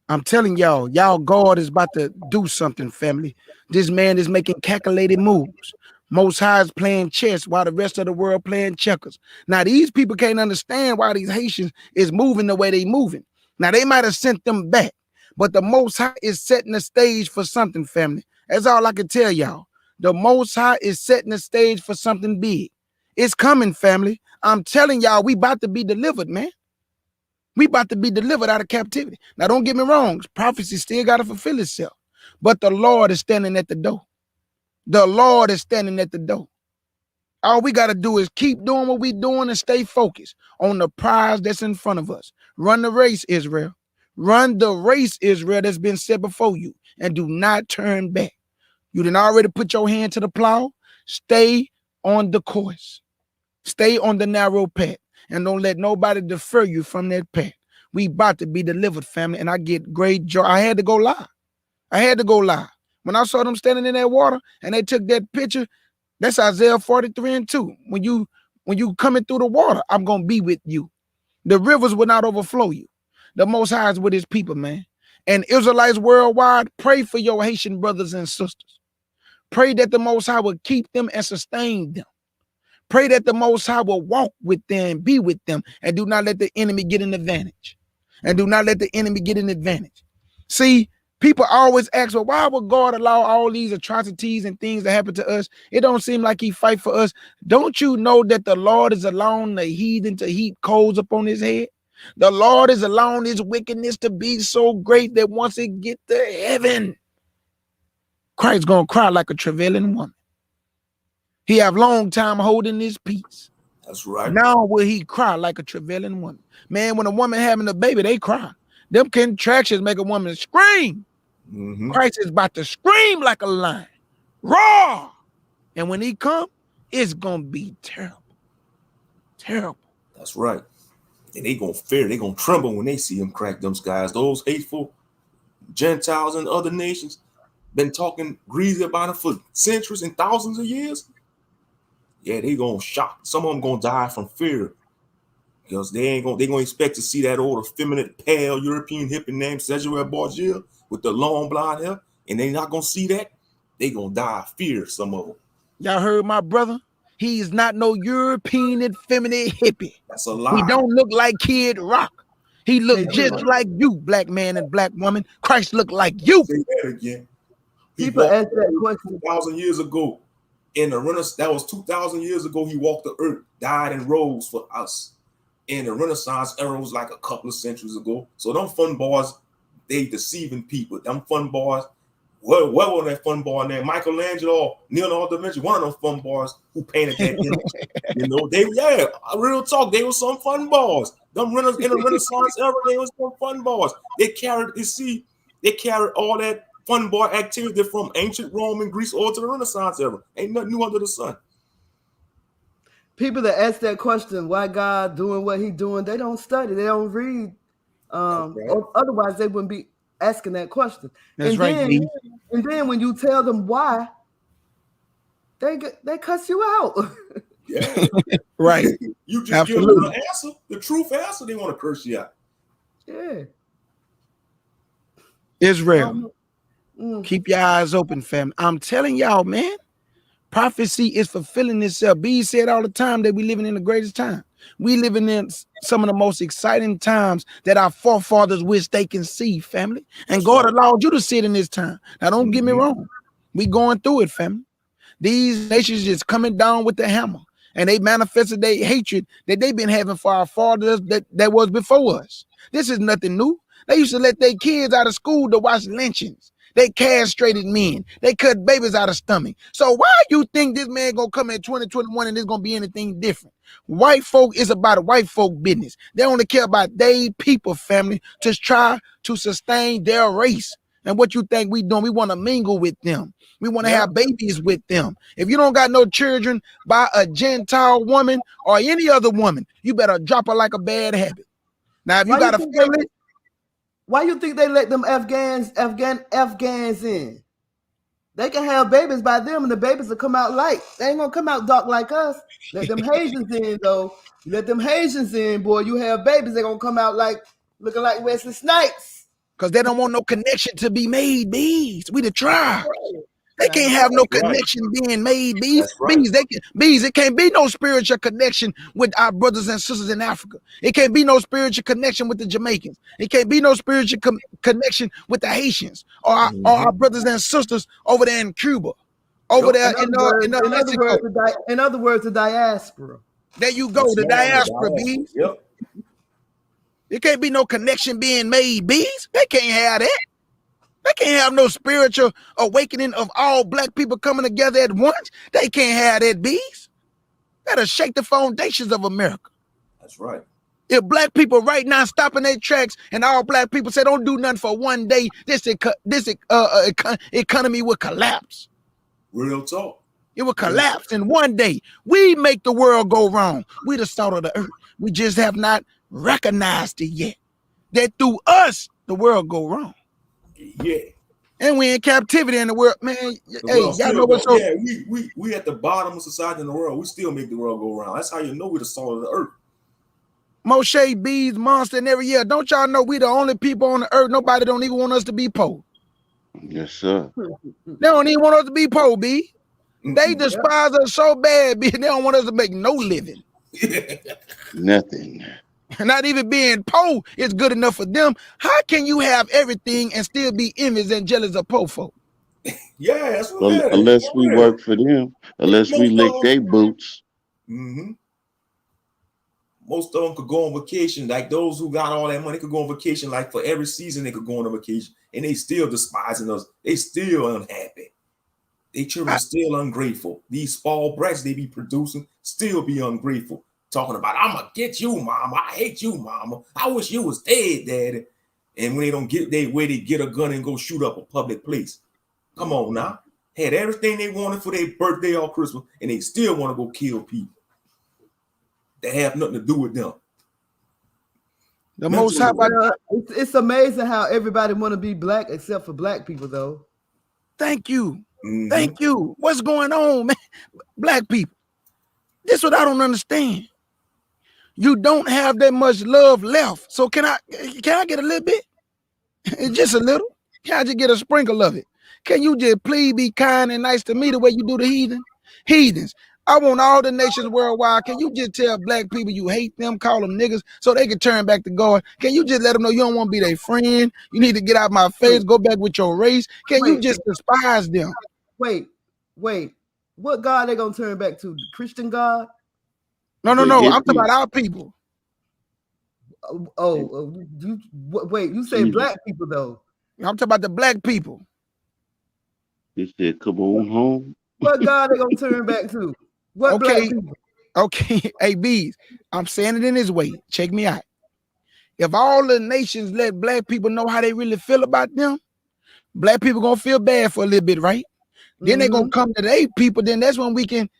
Speaker 1: I'm telling y'all, God is about to do something, family. This man is making calculated moves. Most High is playing chess while the rest of the world playing checkers. Now, these people can't understand why these Haitians is moving the way they moving. Now, they might have sent them back, but the Most High is setting the stage for something, family. That's all I can tell y'all. The Most High is setting the stage for something big. It's coming, family. I'm telling y'all, we about to be delivered, man. We about to be delivered out of captivity. Now, don't get me wrong. Prophecy still got to fulfill itself. But the Lord is standing at the door. The Lord is standing at the door. All we got to do is keep doing what we're doing and stay focused on the prize that's in front of us. Run the race, Israel. Run the race, Israel, that's been set before you. And do not turn back. You done already put your hand to the plow. Stay on the course. Stay on the narrow path. And don't let nobody defer you from that path. We about to be delivered, family, and I get great joy. I had to go live. I had to go live. When I saw them standing in that water and they took that picture, that's Isaiah 43:2. When you coming through the water, I'm going to be with you. The rivers will not overflow you. The Most High is with his people, man. And Israelites worldwide, pray for your Haitian brothers and sisters. Pray that the Most High will keep them and sustain them. Pray that the Most High will walk with them, be with them, and do not let the enemy get an advantage. And do not let the enemy get an advantage. See, people always ask, well, why would God allow all these atrocities and things to happen to us? It don't seem like he fight for us. Don't you know that the Lord is allowing the heathen to heap coals upon his head? The Lord is allowing his wickedness to be so great that once it get to heaven, Christ's going to cry like a travailing woman. He have long time holding his peace.
Speaker 2: That's right.
Speaker 1: Now will he cry like a travailing woman. Man, when a woman having a baby, they cry. Them contractions make a woman scream.
Speaker 2: Mm-hmm.
Speaker 1: Christ is about to scream like a lion. Roar! And when he come, it's going to be terrible. Terrible.
Speaker 2: That's right. And they going to fear. They going to tremble when they see him crack them skies. Those hateful Gentiles and other nations been talking greasy about him for centuries and thousands of years. Yeah, they gonna shock. Some of them gonna die from fear because they gonna expect to see that old effeminate, pale European hippie named Cesare Borgia with the long blonde hair, and they not gonna see that. They gonna die of fear. Some of them.
Speaker 1: Y'all heard my brother? He is not no European effeminate hippie.
Speaker 2: That's a lie.
Speaker 1: He don't look like Kid Rock. He look just like you, black man and black woman. Christ look like you.
Speaker 2: Say that again.
Speaker 4: People ask that question
Speaker 2: 2,000 years ago. In the Renaissance, that was 2,000 years ago. He walked the earth, died and rose for us. In the Renaissance era was like a couple of centuries ago. So them fun boys, they deceiving people. Them fun boys, what was that fun boy named Michelangelo, Leonardo da Vinci? One of them fun boys who painted that image. Real talk. They were some fun boys. Them in the Renaissance era, they was some fun boys. They carried all that fun boy activity from ancient Rome and Greece all to the Renaissance era. Ain't nothing new under the sun.
Speaker 4: People that ask that question, why God doing what he doing, they don't study, they don't read. Otherwise, they wouldn't be asking that question.
Speaker 1: That's right.
Speaker 4: And then when you tell them why, they cuss you out.
Speaker 2: Yeah.
Speaker 1: Right.
Speaker 2: You just give them the answer, the truth answer, they want to curse you out.
Speaker 4: Yeah.
Speaker 1: Israel. Keep your eyes open, fam. I'm telling y'all, man, prophecy is fulfilling itself. B said all the time that we living in the greatest time. We living in some of the most exciting times that our forefathers wish they can see, family. And God allowed you to see it in this time. Now, don't get me wrong. We going through it, family. These nations just coming down with the hammer. And they manifested their hatred that they've been having for our fathers that was before us. This is nothing new. They used to let their kids out of school to watch lynchings. They castrated men. They cut babies out of stomach. So why you think this man gonna come in 2021 and there's gonna be anything different? White folk is about a white folk business. They only care about their people, family, to try to sustain their race. And what you think we doing? We want to mingle with them. We want to have babies with them. If you don't got no children by a Gentile woman or any other woman, you better drop her like a bad habit. Now, if you got a family,
Speaker 4: why you think they let them Afghans in? They can have babies by them, and the babies will come out light. They ain't gonna come out dark like us. Let them Haitians in, though. You let them Haitians in, boy. You have babies, they're gonna come out like looking like Wesley Snipes.
Speaker 1: Because they don't want no connection to be made, bees. We the tribe. They can't have no connection being made, bees.
Speaker 2: Right.
Speaker 1: Bees, it can't be no spiritual connection with our brothers and sisters in Africa. It can't be no spiritual connection with the Jamaicans. It can't be no spiritual connection with the Haitians or our brothers and sisters over there in Cuba, over there in
Speaker 4: other words, the diaspora.
Speaker 1: There you go, the diaspora, bees.
Speaker 2: Yep.
Speaker 1: It can't be no connection being made, bees. They can't have that. They can't have no spiritual awakening of all black people coming together at once. They can't have that, bees. That'll shake the foundations of America.
Speaker 2: That's right.
Speaker 1: If black people right now stopping their tracks and all black people say don't do nothing for one day, this economy will collapse.
Speaker 2: Real talk.
Speaker 1: It will collapse in one day. We make the world go wrong. We the salt of the earth. We just have not recognized it yet. That through us, the world go wrong.
Speaker 2: Yeah.
Speaker 1: And we in captivity in the world, man. Y'all know what's so.
Speaker 2: Yeah, we at the bottom of society in the world. We still make the world go around. That's how you know we're the salt of the earth.
Speaker 1: Moshe, bees, monster, and every year. Don't y'all know we the only people on the earth? Nobody don't even want us to be poor.
Speaker 3: Yes, sir.
Speaker 1: They don't even want us to be poor, B. They despise us so bad, B. They don't want us to make no living.
Speaker 3: Nothing.
Speaker 1: Not even being poor is good enough for them. How can you have everything and still be envious and jealous of poor folk?
Speaker 2: Yeah, that's what
Speaker 3: Unless we work for them, unless we lick their boots.
Speaker 2: Mm-hmm. Most of them could go on vacation. Like those who got all that money could go on vacation. Like for every season, they could go on a vacation, and they still despising us. They still unhappy. They children still ungrateful. These spoiled brats they be producing still be ungrateful. Talking about, I'm gonna get you, mama. I hate you, mama. I wish you was dead, daddy. And when they don't get their way, they get a gun and go shoot up a public place. Come on now. Had everything they wanted for their birthday or Christmas, and they still want to go kill people that have nothing to do with them.
Speaker 1: The most high.
Speaker 4: It's amazing how everybody want to be black except for black people, though.
Speaker 1: Thank you. Mm-hmm. Thank you. What's going on, man? Black people. This is what I don't understand. You don't have that much love left. So can I get a little bit? Just a little? Can I just get a sprinkle of it? Can you just please be kind and nice to me the way you do the heathens? I want all the nations worldwide. Can you just tell black people you hate them, call them niggas, so they can turn back to God? Can you just let them know you don't want to be their friend? You need to get out my face, go back with your race. Can you just despise them?
Speaker 4: Wait. What God they gonna turn back to? The Christian God?
Speaker 1: No. I'm talking about our people.
Speaker 4: You say black people though?
Speaker 1: I'm talking about the black people.
Speaker 3: They said, "Come on home."
Speaker 4: What God they gonna turn back to? What black people?
Speaker 1: Okay, hey bees, I'm saying it in this way. Check me out. If all the nations let black people know how they really feel about them, black people gonna feel bad for a little bit, right? Then they're gonna come to their people. Then that's when we can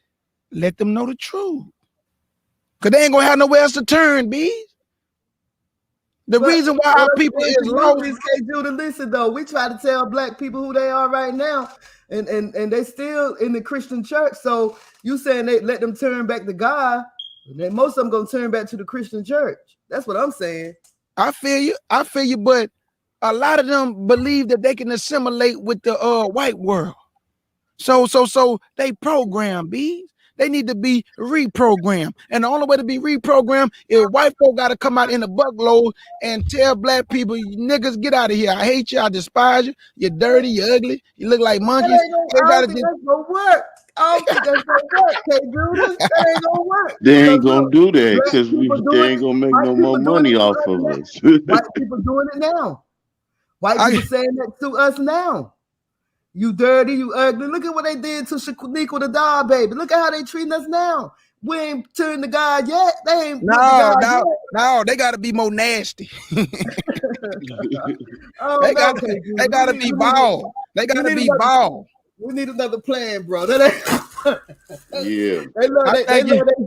Speaker 1: let them know the truth. Cause they ain't gonna have nowhere else to turn, bees. The reason why our people is lost.
Speaker 4: Listen though, we try to tell black people who they are right now, and they still in the Christian church. So you saying they let them turn back to God? And then most of them gonna turn back to the Christian church. That's what I'm saying.
Speaker 1: I feel you, but a lot of them believe that they can assimilate with the white world. So they program bees. They need to be reprogrammed. And the only way to be reprogrammed is white folk got to come out in a buckload and tell black people, niggas, get out of here. I hate you. I despise you. You're dirty. You're ugly. You look like monkeys.
Speaker 4: That's gonna work. I don't think that's gonna work. Can't do this. That ain't gonna work.
Speaker 3: They ain't gonna do that because they ain't gonna make no more money off of us.
Speaker 4: White people doing it now. White people saying that to us now. You dirty, you ugly. Look at what they did to Shaniqua the doll baby. Look at how they treating us now. We ain't turned to God yet. They ain't
Speaker 1: no, they gotta be more nasty. They gotta be bald. They gotta be bald.
Speaker 4: We need another plan, bro.
Speaker 3: Yeah.
Speaker 4: They love their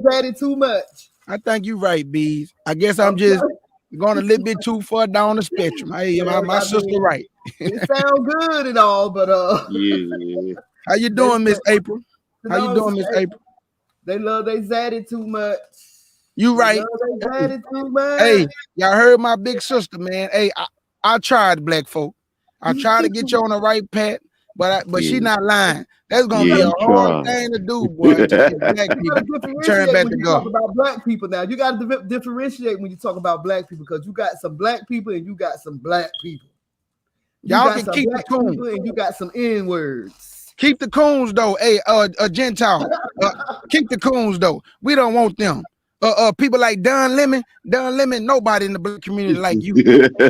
Speaker 4: daddy too much.
Speaker 1: I think you're right, bees. I guess I'm just You're going a little bit too far down the spectrum. Hey, my sister right.
Speaker 4: It sounds good and all, but
Speaker 3: Yeah.
Speaker 1: How you doing, Miss April? How you doing, Miss April?
Speaker 4: They love they zaddy too much.
Speaker 1: You right.
Speaker 4: They zaddy too much.
Speaker 1: Hey, y'all heard my big sister, man. Hey, I tried, black folk. I tried to get you on the right path, but she not lying. That's gonna be a hard thing to do, boy. To get black people turn back to
Speaker 4: God. Talk about black people now. You got to differentiate when you talk about black people because you got some black people and you got some black people.
Speaker 1: Y'all can keep the coons
Speaker 4: and you got some N words.
Speaker 1: Keep the coons though. Hey, a Gentile. Keep the coons though. We don't want them. People like Don Lemon, nobody in the black community like you.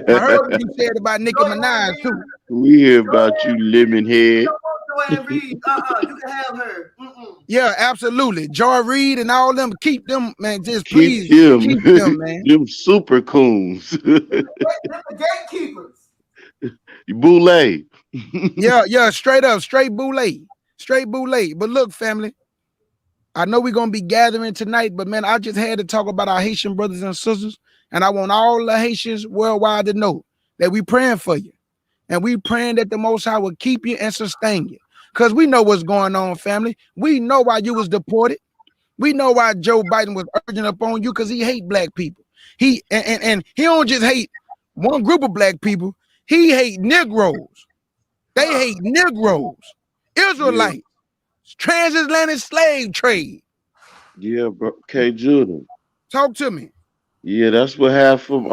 Speaker 1: I heard what you said about Nicki Minaj too.
Speaker 3: We hear about you, lemon head.
Speaker 4: You can have her.
Speaker 1: Yeah, absolutely. Joy Reid and all them, keep them, man. Just
Speaker 3: keep them, man. Them super coons.
Speaker 4: The gatekeepers.
Speaker 3: Boule.
Speaker 1: yeah, straight up, straight boule. But look, family, I know we're gonna be gathering tonight, but man, I just had to talk about our Haitian brothers and sisters, and I want all the Haitians worldwide to know that we praying for you, and we praying that the Most High will keep you and sustain you, because we know what's going on, family. We know why you was deported. We know why Joe Biden was urging upon you, because he hate black people. He and he don't just hate one group of black people. He hate Negroes. They hate Negroes, Israelites, transatlantic slave trade.
Speaker 3: Yeah, bro. K. Judah.
Speaker 1: Talk to me.
Speaker 3: Yeah, that's what half of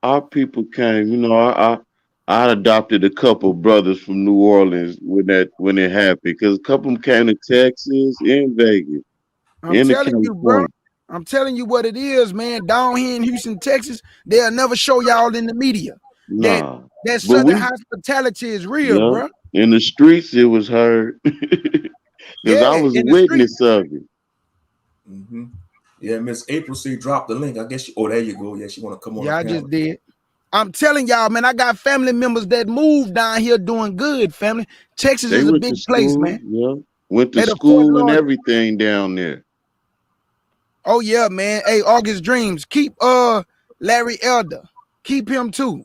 Speaker 3: our people came. You know, I adopted a couple brothers from New Orleans when it happened, because a couple of them came to Texas and Vegas.
Speaker 1: I'm telling you, bro. I'm telling you what it is, man. Down here in Houston, Texas, they'll never show y'all in the media.
Speaker 3: Nah.
Speaker 1: That Southern hospitality is real, bro.
Speaker 3: In the streets, it was heard. Because I was a witness of it.
Speaker 2: Mm-hmm. Yeah, Miss April C dropped the link. I guess there you go. Yeah, she want to come on.
Speaker 1: Yeah, I just did. I'm telling y'all, man, I got family members that moved down here doing good, family. Texas is a big place, man.
Speaker 3: Yeah, went to school and everything down there.
Speaker 1: Oh, yeah, man. Hey, August Dreams, keep Larry Elder. Keep him too.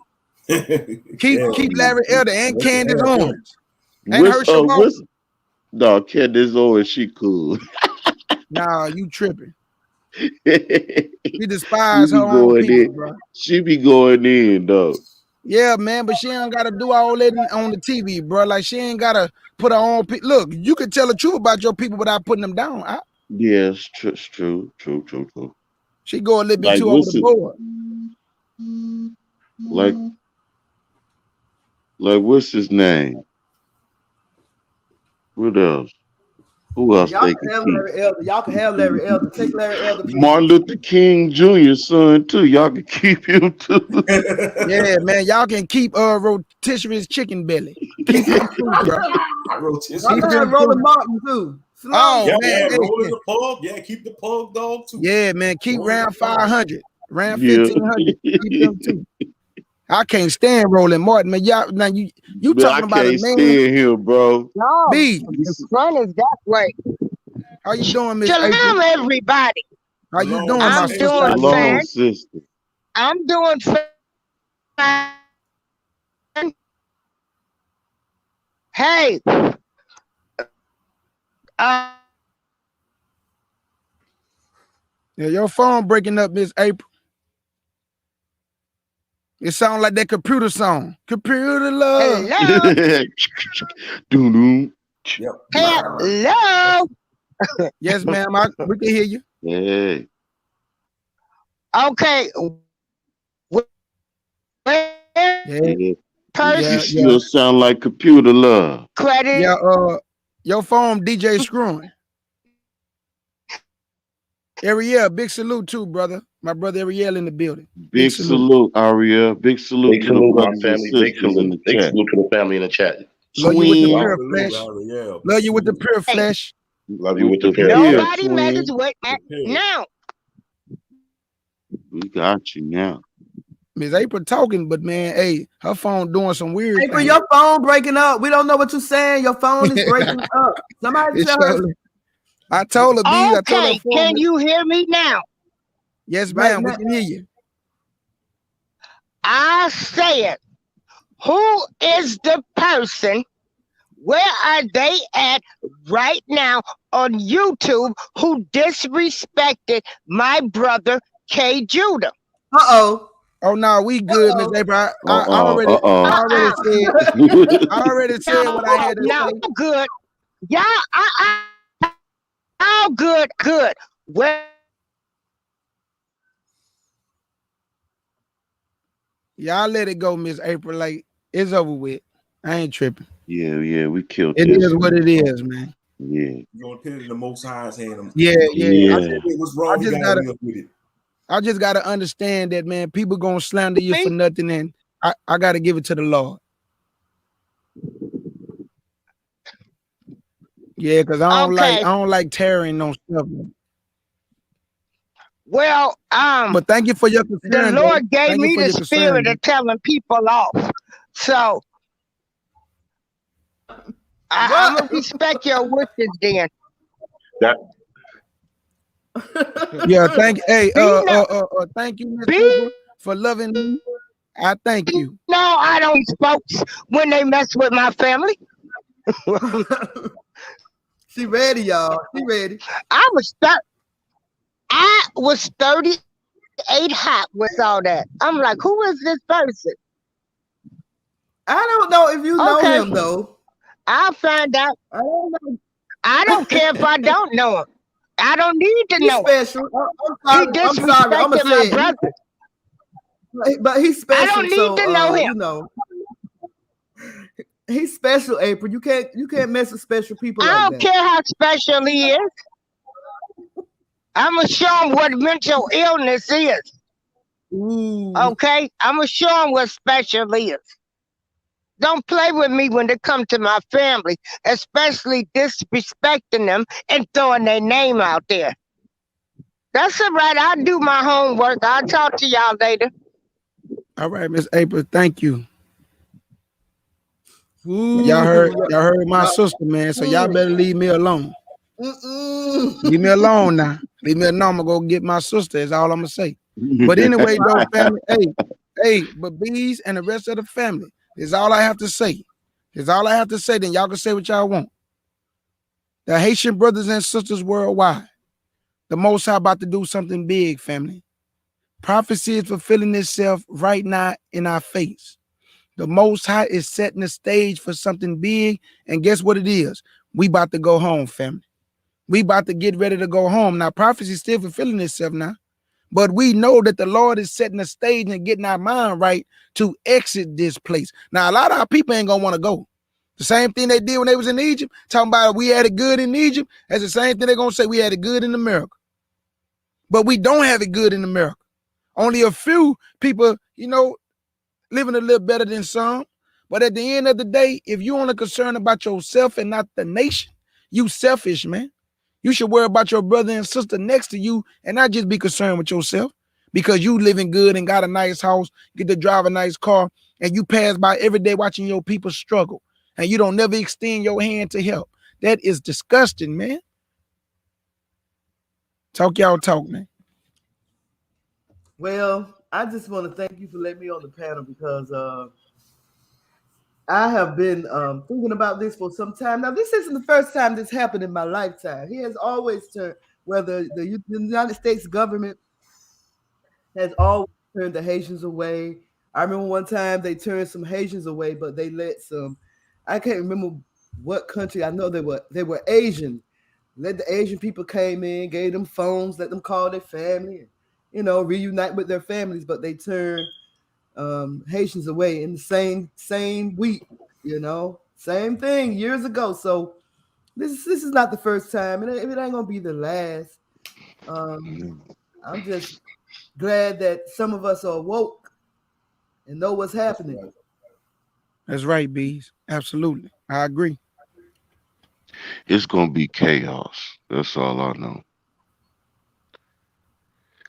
Speaker 1: keep Larry Elder and Candace Owens. And Herschel Walker.
Speaker 3: No, Candace Owens, she cool.
Speaker 1: Nah, you tripping. We despise her own people, bro.
Speaker 3: She be going in, though.
Speaker 1: Yeah, man, but she ain't got to do all that on the TV, bro. Like, she ain't got to put her own people. Look, you can tell the truth about your people without putting them down.
Speaker 3: Yes, true.
Speaker 1: She go a little bit too over the board.
Speaker 3: Like, what's his name? What else? Who else?
Speaker 4: Y'all can have Larry Elder. Y'all can have Larry Elder. Take Larry Elder.
Speaker 3: Martin Luther King Jr.'s son too. Y'all can keep him too.
Speaker 1: Yeah, man. Y'all can keep rotisserie chicken belly. Keep him too, bro.
Speaker 4: Y'all can have Roland Martin too.
Speaker 1: Oh man,
Speaker 2: Roland the pug. Yeah, keep the pug dog too.
Speaker 1: Yeah, man. Keep round 500, round 1500. Keep them too. I can't stand Roland Martin, man. Y'all, now you talking about a man? I can't
Speaker 3: stand him, bro.
Speaker 5: No,
Speaker 1: B.
Speaker 5: The sun is that way.
Speaker 1: How you doing, Miss
Speaker 5: Shalom,
Speaker 1: April?
Speaker 5: everybody.
Speaker 1: How you doing,
Speaker 5: I'm
Speaker 1: my sister?
Speaker 5: doing fine.
Speaker 3: Sister.
Speaker 5: I'm doing fine. Hey.
Speaker 1: Yeah, your phone breaking up, Miss April. It sounds like that computer song. Computer love.
Speaker 5: Hello.
Speaker 2: Yep.
Speaker 5: Hello.
Speaker 1: Yes, ma'am. We can hear you.
Speaker 3: Hey.
Speaker 5: Okay.
Speaker 3: You still sound like computer love.
Speaker 5: Credit.
Speaker 1: Yeah, your phone DJ screwing. Ariel, big salute too, brother. My brother Ariel in the building.
Speaker 3: Big salute, Ariel. Big salute to the
Speaker 6: my family. Big salute. Big salute to the family in the chat.
Speaker 1: Love you with the pure flesh. Love you with the pure flesh.
Speaker 6: Love you with the pure.
Speaker 5: Nobody matters what now.
Speaker 3: We got you now.
Speaker 1: Miss April talking, but man, hey, her phone doing some weird
Speaker 4: April,
Speaker 1: things.
Speaker 4: your phone breaking up. We don't know what you're saying. Your phone is breaking up. Somebody tell her.
Speaker 1: I told her, B. I told her
Speaker 5: Can you hear me now?
Speaker 1: Yes, ma'am. We can hear you.
Speaker 5: I said, who is the person? Where are they at right now on YouTube who disrespected my brother K. Judah?
Speaker 4: Uh-oh.
Speaker 1: Oh no, we good, Miss April. I already said what I had to
Speaker 5: No,
Speaker 1: say.
Speaker 5: good. Yeah, all good. Well,
Speaker 1: Y'all let it go, Miss April. Like, it's over with. I ain't tripping.
Speaker 3: Yeah, we killed
Speaker 1: It
Speaker 3: this.
Speaker 1: is what it is, man.
Speaker 3: Yeah.
Speaker 2: You're gonna put it in the Most High's hand.
Speaker 1: Yeah.
Speaker 2: What's wrong? We gotta live with it.
Speaker 1: I just gotta understand that, man. People gonna slander you for nothing, and I gotta give it to the Lord. Yeah, because I don't like tearing on stuff.
Speaker 5: Well,
Speaker 1: but thank you for your concern.
Speaker 5: The Lord gave me the spirit of telling people off. So I'm gonna respect your wishes then.
Speaker 1: Yeah, thank you, Miss Cooper, for loving me. I thank you.
Speaker 5: No, I don't folks when they mess with my family.
Speaker 4: She ready, y'all. She ready.
Speaker 5: I was 38 hot with all that. I'm like, who is this person?
Speaker 4: I don't know if you know him though.
Speaker 5: I'll find out.
Speaker 4: I don't know.
Speaker 5: I don't care if I don't know him. I don't need to know.
Speaker 4: Special.
Speaker 5: He disrespected my brother.
Speaker 4: But he's special.
Speaker 5: I don't need to know him.
Speaker 4: You know, he's special, April. You can't mess with special people.
Speaker 5: I don't care how special he is. I'm gonna show him what mental illness is.
Speaker 4: Ooh.
Speaker 5: Okay, I'm gonna show him what special is. Don't play with me when they come to my family, especially disrespecting them and throwing their name out there. That's all right. I'll do my homework. I'll talk to y'all later.
Speaker 1: All right, Miss April. Thank you. Y'all heard my sister, man. So y'all better leave me alone. Leave me alone now. Leave me alone. I'm gonna go get my sister. Is all I'm gonna say. But anyway, though, family. But Bees and the rest of the family. Is all I have to say. Is all I have to say. Then y'all can say what y'all want. The Haitian brothers and sisters worldwide. The Most High about to do something big, family. Prophecy is fulfilling itself right now in our face. The Most High is setting the stage for something big. And guess what it is? We about to go home, family. We about to get ready to go home. Now, prophecy is still fulfilling itself now. But we know that the Lord is setting the stage and getting our mind right to exit this place. Now, a lot of our people ain't going to want to go. The same thing they did when they was in Egypt, talking about we had it good in Egypt. That's the same thing they're going to say we had it good in America. But we don't have it good in America. Only a few people, living a little better than some. But at the end of the day, if you're only concerned about yourself and not the nation, you selfish, man. You should worry about your brother and sister next to you and not just be concerned with yourself because you living good and got a nice house, get to drive a nice car, and you pass by every day watching your people struggle and you don't never extend your hand to help. That is disgusting, man. Talk, man.
Speaker 4: Well, I just want to thank you for letting me on the panel because I have been thinking about this for some time. Now, this isn't the first time this happened in my lifetime. He has always turned, whether the United States government has always turned the Haitians away. I remember one time they turned some Haitians away, but they let some, I can't remember what country. I know they were Asian. Let the Asian people came in, gave them phones, let them call their family, reunite with their families, but they turned Haitians away in the same week, same thing years ago. So this is not the first time, and it ain't gonna be the last. I'm just glad that some of us are woke and know what's happening.
Speaker 1: That's right, Bees. Absolutely, I agree.
Speaker 3: It's gonna be chaos. That's all I know.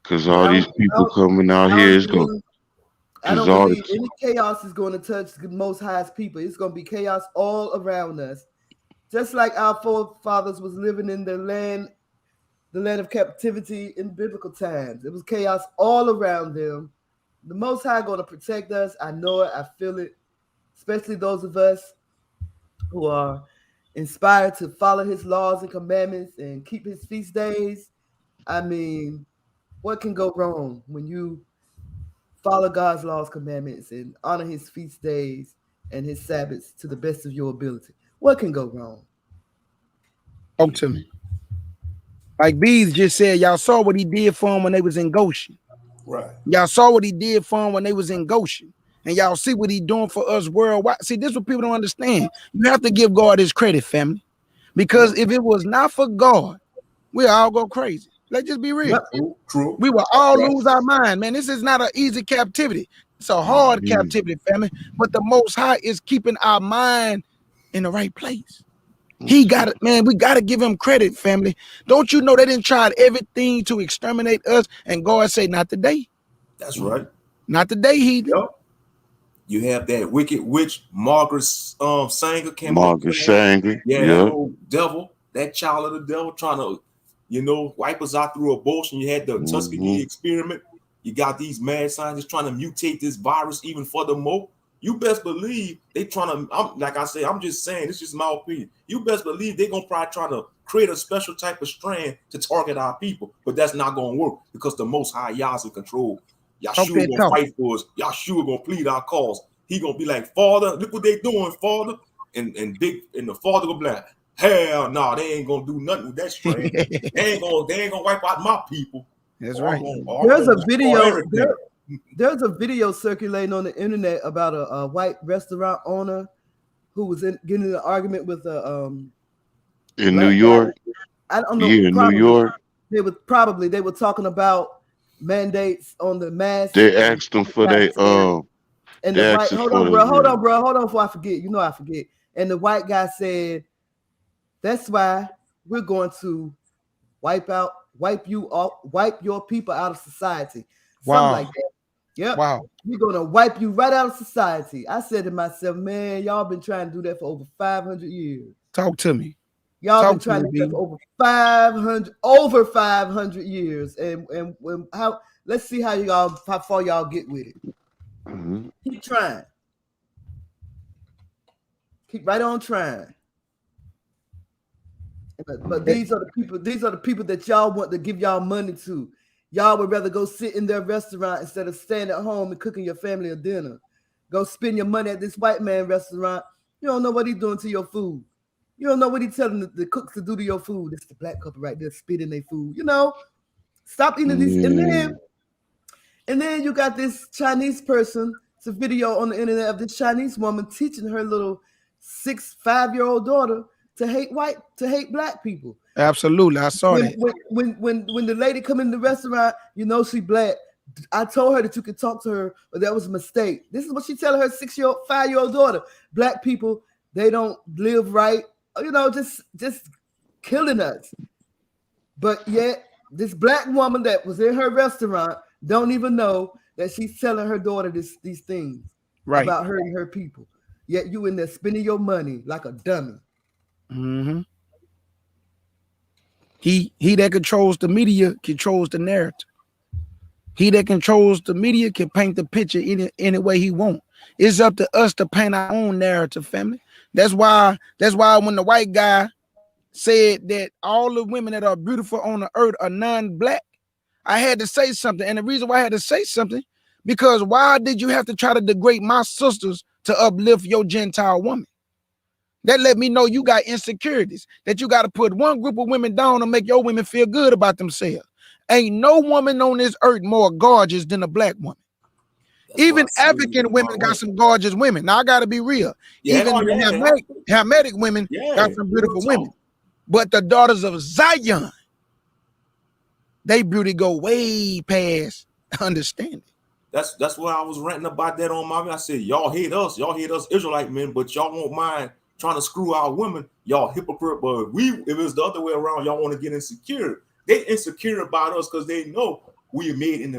Speaker 3: Because all these people coming out here is going.
Speaker 4: I don't believe any chaos is going to touch the Most High's people. It's going to be chaos all around us. Just like our forefathers was living in the land of captivity in biblical times. It was chaos all around them. The Most High going to protect us. I know it. I feel it. Especially those of us who are inspired to follow his laws and commandments and keep his feast days. I mean, what can go wrong when you follow God's laws, commandments, and honor his feast days and his Sabbaths to the best of your ability? What can go wrong?
Speaker 1: Talk to me. Like Bees just said, y'all saw what he did for them when they was in Goshen.
Speaker 2: Right.
Speaker 1: Y'all saw what he did for them when they was in Goshen. And y'all see what he doing for us worldwide. See, this is what people don't understand. You have to give God his credit, family. Because if it was not for God, we'll all go crazy. Let's just be real.
Speaker 2: True.
Speaker 1: We will all lose our mind, man. This is not an easy captivity. It's a hard captivity, family. But the Most High is keeping our mind in the right place. He got it, man. We got to give him credit, family. Don't you know they didn't try everything to exterminate us? And God say, not today.
Speaker 2: That's right.
Speaker 1: Not today, heathen.
Speaker 2: Yep. You have that wicked witch, Margaret Sanger.
Speaker 3: Margaret Sanger.
Speaker 2: Yeah, that old devil, that child of the devil trying to, wipe us out through abortion. You had the Tuskegee experiment. You got these mad scientists trying to mutate this virus even furthermore. You best believe they trying to, like I say, I'm just saying, this is my opinion. You best believe they're going to probably try to create a special type of strand to target our people. But that's not going to work because the Most High Yah's in control. Yahshua gonna fight for us. Yahshua gonna plead our cause. He gonna be like, Father, look what they doing, Father. And the Father gonna be like, hell no, they ain't gonna do nothing with that strand. they ain't gonna wipe out my people.
Speaker 1: That's right.
Speaker 4: There's a video. There's a video circulating on the internet about a white restaurant owner who was getting in an argument with a
Speaker 3: in New York.
Speaker 4: I don't know.
Speaker 3: Yeah, in New York.
Speaker 4: They were talking about mandates on the mask.
Speaker 3: They asked them for their
Speaker 4: and the white, hold on, bro, before I forget. I forget. And the white guy said, "That's why we're going to wipe your people out of society." Something like that. Yep.
Speaker 1: Wow.
Speaker 4: We're gonna wipe you right out of society. I said to myself, man, y'all been trying to do that for over 500 years.
Speaker 1: Talk to me.
Speaker 4: Y'all been trying to do that for over 500 years, and how? Let's see how far y'all get with it.
Speaker 3: Mm-hmm.
Speaker 4: Keep trying. Keep right on trying. But these are the people. These are the people that y'all want to give y'all money to. Y'all would rather go sit in their restaurant instead of staying at home and cooking your family a dinner. Go spend your money at this white man restaurant. You don't know what he's doing to your food. You don't know what he's telling the cooks to do to your food. It's the black couple right there spitting their food. Stop eating these. And then you got this Chinese person. It's a video on the internet of this Chinese woman teaching her little 5-year-old daughter to hate black people.
Speaker 1: Absolutely, I saw that.
Speaker 4: When the lady come in the restaurant, she black. I told her that you could talk to her, but that was a mistake. This is what she telling her 5-year-old daughter. Black people, they don't live right. Just killing us. But yet, this black woman that was in her restaurant don't even know that she's telling her daughter these things about hurting her people. Yet you in there spending your money like a dummy.
Speaker 1: Mm-hmm. He that controls the media controls the narrative. He that controls the media can paint the picture any way he wants. It's up to us to paint our own narrative, family. That's why when the white guy said that all the women that are beautiful on the earth are non-black, I had to say something. And the reason why I had to say something, because why did you have to try to degrade my sisters to uplift your Gentile woman? That let me know you got insecurities, that you got to put one group of women down to make your women feel good about themselves. Ain't no woman on this earth more gorgeous than a black woman. Even African women got some gorgeous women. Now I got to be real. Even Hamitic women got some beautiful women. But the daughters of Zion, they beauty go way past understanding.
Speaker 2: That's why I was ranting about that on my. I said, y'all hate us Israelite men, but y'all won't mind trying to screw our women. Y'all hypocrite, but if it's the other way around, y'all want to get insecure. They insecure about us because they know we are made in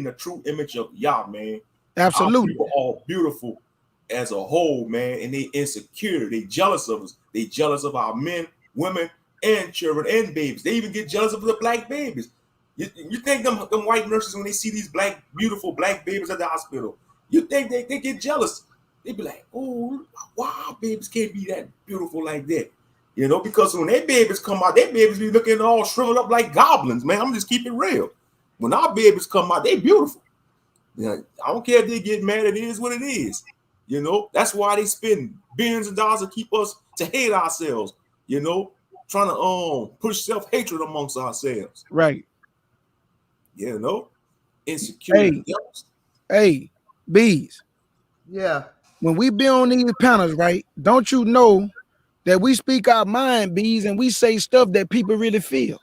Speaker 2: the true image of Yah, man.
Speaker 1: Absolutely.
Speaker 2: Our people are beautiful as a whole, man, and they insecure. They jealous of us. They jealous of our men, women, and children and babies. They even get jealous of the black babies. You think them white nurses, when they see these beautiful black babies at the hospital, you think they get jealous? They be like, oh, wow, babies can't be that beautiful like that. You know, because when their babies come out, their babies be looking all shriveled up like goblins, man. I'm just keep it real. When our babies come out, they beautiful. Yeah, I don't care if they get mad, it is what it is. You know, that's why they spend billions of dollars to keep us to hate ourselves, you know, trying to push self-hatred amongst ourselves.
Speaker 1: Right.
Speaker 2: You know, insecurity.
Speaker 1: Hey, bees.
Speaker 4: Yeah.
Speaker 1: When we be on these panels, right? Don't you know that we speak our mind, bees, and we say stuff that people really feel?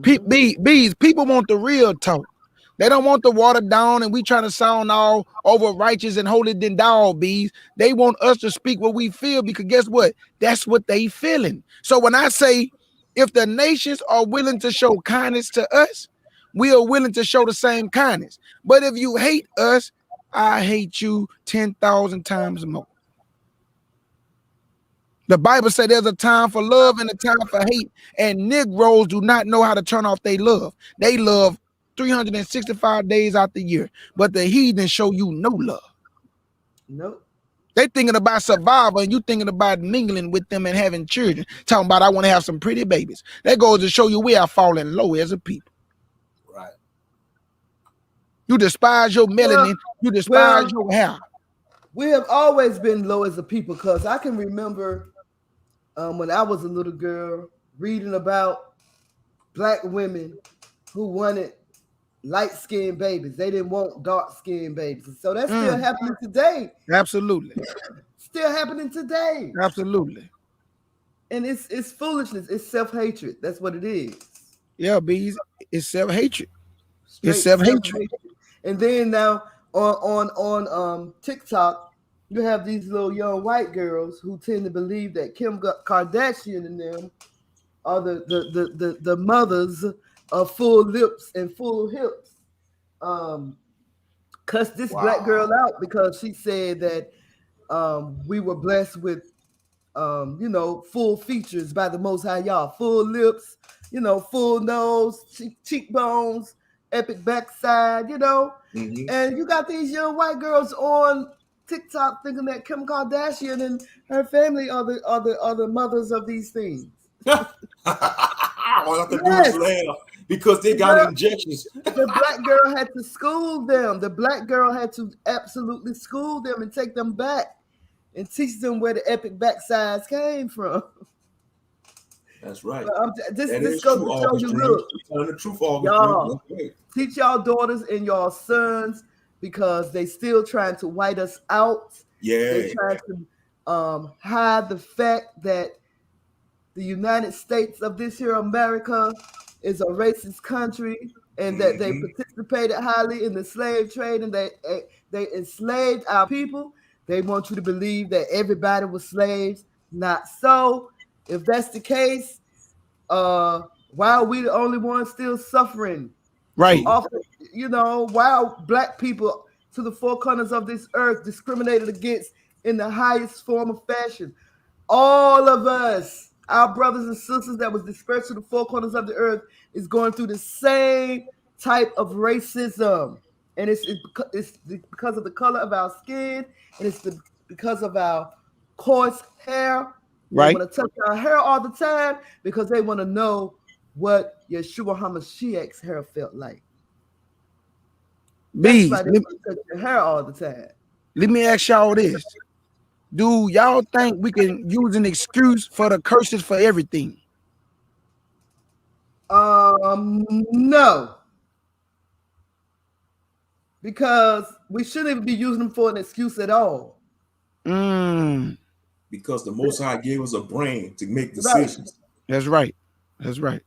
Speaker 1: Bees, people want the real talk. They don't want the watered down, and we trying to sound all over righteous and holy than thou, bees. They want us to speak what we feel, because guess what? That's what they feeling. So when I say, if the nations are willing to show kindness to us, we are willing to show the same kindness. But if you hate us, I hate you 10,000 times more. The Bible said there's a time for love and a time for hate, and Negroes do not know how to turn off their love. They love 365 days out the year, but the heathen show you no love.
Speaker 4: Nope.
Speaker 1: They thinking about survival, and you thinking about mingling with them and having children, talking about I want to have some pretty babies. That goes to show you we are falling low as a people.
Speaker 2: Right.
Speaker 1: You despise your melanin, you despise your hair.
Speaker 4: We have always been low as a people, because I can remember when I was a little girl reading about black women who wanted light-skinned babies. They didn't want dark-skinned babies. So that's still happening today.
Speaker 1: Absolutely.
Speaker 4: Still happening today.
Speaker 1: Absolutely.
Speaker 4: And it's foolishness. It's self-hatred. That's what it is.
Speaker 1: Yeah, bees. It's self-hatred. It's self-hatred.
Speaker 4: And then now on TikTok, you have these little young white girls who tend to believe that Kim Kardashian and them are the mothers of full lips and full hips. Cuss this black girl out because she said that we were blessed with full features by the Most High Yah, full lips, full nose, cheekbones, epic backside, and you got these young white girls on TikTok thinking that Kim Kardashian and her family are the mothers of these things.
Speaker 2: All I have to do is laugh because they got injections.
Speaker 4: The black girl had to school them. The black girl had to absolutely school them and take them back and teach them where the epic backsides came from.
Speaker 2: That's right.
Speaker 4: This goes to show you, look,
Speaker 2: telling the truth, all
Speaker 4: y'all teach y'all daughters and y'all sons, because they still trying to white us out.
Speaker 2: Yeah,
Speaker 4: they trying to hide the fact that the United States of this here America is a racist country, and that they participated highly in the slave trade, and they enslaved our people. They want you to believe that everybody was slaves. Not so. If that's the case, why are we the only ones still suffering?
Speaker 1: Right.
Speaker 4: Why black people to the four corners of this earth discriminated against in the highest form of fashion? All of us, our brothers and sisters that was dispersed to the four corners of the earth, is going through the same type of racism. And it's because of the color of our skin, and it's because of our coarse hair.
Speaker 1: Right.
Speaker 4: They want to touch our hair all the time because they want to know what Yeshua HaMashiach's hair felt like. That's why they want to touch your hair all the time.
Speaker 1: Let me ask y'all this. Do y'all think we can use an excuse for the curses for everything?
Speaker 4: No. Because we shouldn't even be using them for an excuse at all.
Speaker 2: Because the Most High gave us a brain to make decisions.
Speaker 1: That's right. That's right.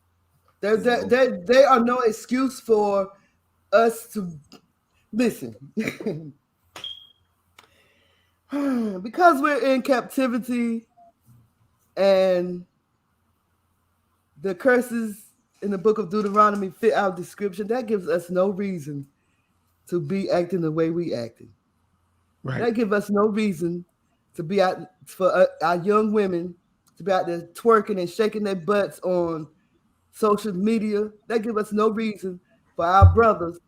Speaker 4: They are no excuse for us to listen. Because we're in captivity and the curses in the book of Deuteronomy fit our description, that gives us no reason to be acting the way we acted.
Speaker 1: Right.
Speaker 4: That gives us no reason to be out for our young women to be out there twerking and shaking their butts on social media, that give us no reason for our brothers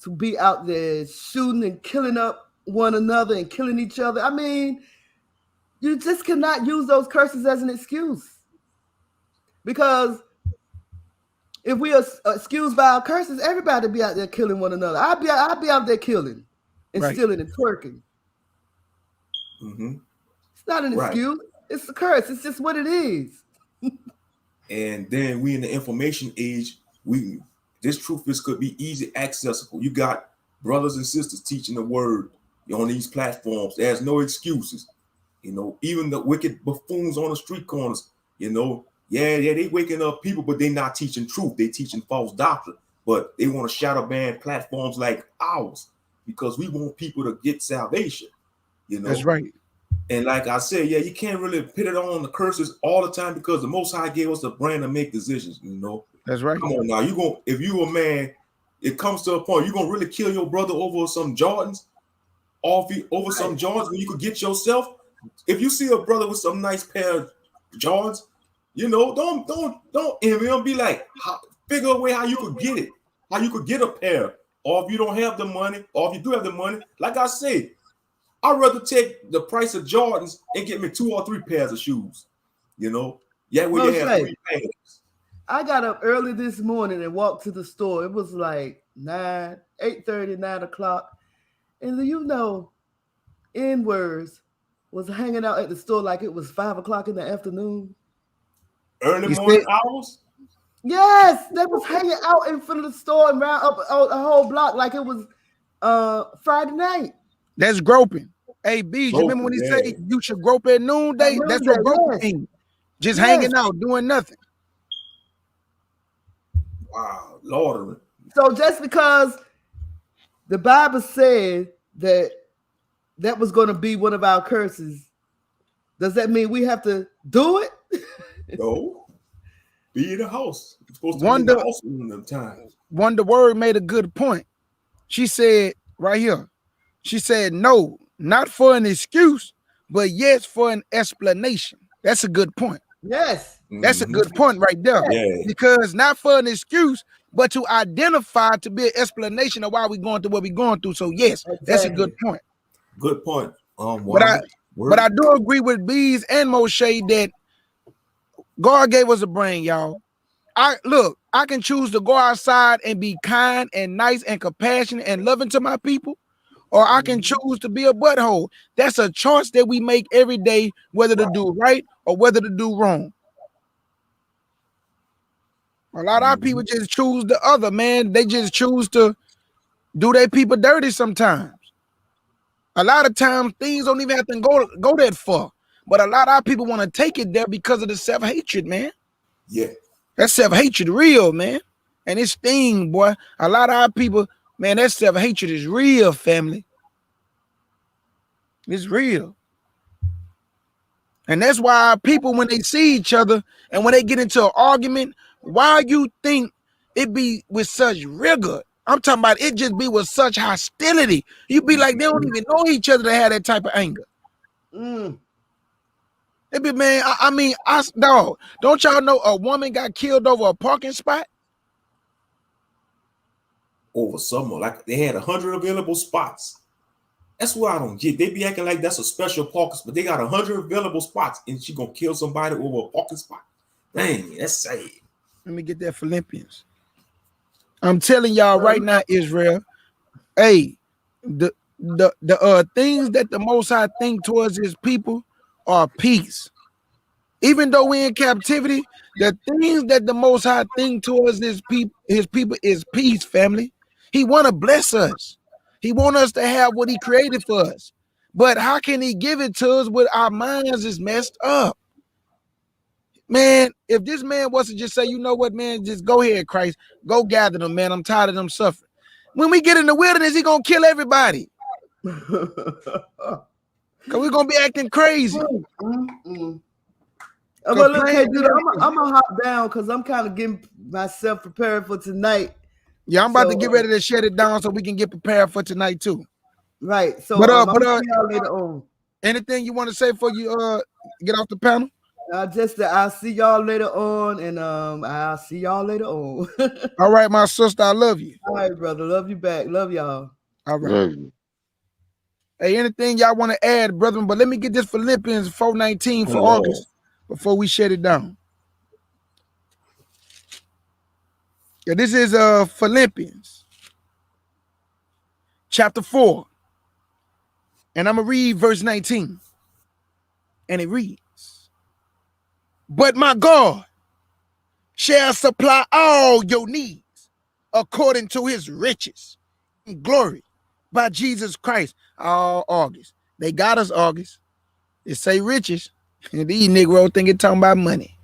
Speaker 4: to be out there shooting and killing up one another and killing each other. I mean, you just cannot use those curses as an excuse. Because if we are excused by our curses, everybody be out there killing one another. I'll be out there killing and stealing and twerking.
Speaker 2: Mm-hmm.
Speaker 4: It's not an excuse. It's a curse. It's just what it is.
Speaker 2: And then we in the information age, this truth could be easy accessible. You got brothers and sisters teaching the word on these platforms. There's no excuses. You know, even the wicked buffoons on the street corners, you know, they waking up people, but they not teaching truth. They teaching false doctrine. But they want to shadow ban platforms like ours because we want people to get salvation. You know,
Speaker 1: that's right.
Speaker 2: And like I said, you can't really put it on the curses all the time because the Most High gave us the brain to make decisions. You know,
Speaker 1: that's right.
Speaker 2: Come on now, if you a man, it comes to a point you're gonna really kill your brother over some Jordans, over some Jordans when you could get yourself. If you see a brother with some nice pair of Jordans, you know, don't envy him. Be like, figure a way how you could get it, how you could get a pair. Or if you don't have the money, or if you do have the money, like I say, I'd rather take the price of Jordans and get me 2 or 3 pairs of shoes. You know, when you have 3 pairs.
Speaker 4: I got up early this morning and walked to the store. It was like 8:30, 9 o'clock. And you know, N-words was hanging out at the store like it was 5 o'clock in the afternoon.
Speaker 2: Early morning hours?
Speaker 4: Yes, they was hanging out in front of the store and round up a whole block like it was Friday night.
Speaker 1: That's groping. Hey, B, you remember when he said you should grope at noonday? That's what groping means. Just hanging out, doing nothing.
Speaker 2: Wow, Lord.
Speaker 4: So just because the Bible said that was going to be one of our curses, does that mean we have to do it?
Speaker 2: No. Be in the house. You're supposed to be in the house in them times.
Speaker 1: Wonder Word made a good point. She said right here, she said, no, not for an excuse, but yes, for an explanation. That's a good point.
Speaker 4: Yes.
Speaker 1: That's a good point right there.
Speaker 2: Yeah.
Speaker 1: Because not for an excuse, but to identify, to be an explanation of why we're going through what we're going through. So yes, that's a good point.
Speaker 2: Good point.
Speaker 1: But I do agree with Bees and Moshe that God gave us a brain, y'all. I can choose to go outside and be kind and nice and compassionate and loving to my people, or I can choose to be a butthole. That's a choice that we make every day, whether to do right or whether to do wrong. A lot of our people just choose the other, man. They just choose to do their people dirty sometimes. A lot of times things don't even have to go that far. But a lot of our people want to take it there because of the self-hatred, man.
Speaker 2: Yeah.
Speaker 1: That self-hatred real, man. And it's sting, boy. A lot of our people, man, that self-hatred is real, family. It's real. And that's why our people, when they see each other and when they get into an argument, why you think it be with such rigor? I'm talking about it just be with such hostility. You be like, they don't even know each other to have that type of anger. It be, man, I mean, dog, don't y'all know a woman got killed over a parking spot?
Speaker 2: Over summer, like they had 100 available spots. That's what I don't get. They be acting like that's a special parking spot, but they got 100 available spots, and she gonna kill somebody over a parking spot. Dang, that's sad.
Speaker 1: Let me get that Philippians. I'm telling y'all right now, Israel. Hey, the things that the Most High think towards His people are peace. Even though we're in captivity, the things that the Most High think towards His people is peace, family. He want to bless us. He want us to have what He created for us. But how can He give it to us when our minds is messed up? Man, if this man was to just say, you know what, man, just go ahead, Christ, go gather them, man. I'm tired of them suffering. When we get in the wilderness, He gonna kill everybody. Because we're gonna be acting crazy.
Speaker 4: I'm gonna hop down because I'm kind of getting myself prepared for tonight.
Speaker 1: Yeah, I'm about to get ready to shut it down so we can get prepared for tonight too.
Speaker 4: Right. So
Speaker 1: but
Speaker 4: see y'all later on.
Speaker 1: Anything you want to say before you get off the panel?
Speaker 4: I'll see y'all later on, and I'll see y'all later on.
Speaker 1: All right, my sister, I love you.
Speaker 4: All right, brother. Love you back. Love y'all.
Speaker 1: All right.
Speaker 3: Love you.
Speaker 1: Hey, anything y'all want to add, brethren? But let me get this Philippians 4:19 for August before we shut it down. Yeah, this is Philippians chapter 4. And I'm going to read verse 19. And it reads, "But my God shall supply all your needs according to his riches and glory by Jesus Christ." Oh, August. They got us, August. It say riches. And these Negroes think it's talking about money.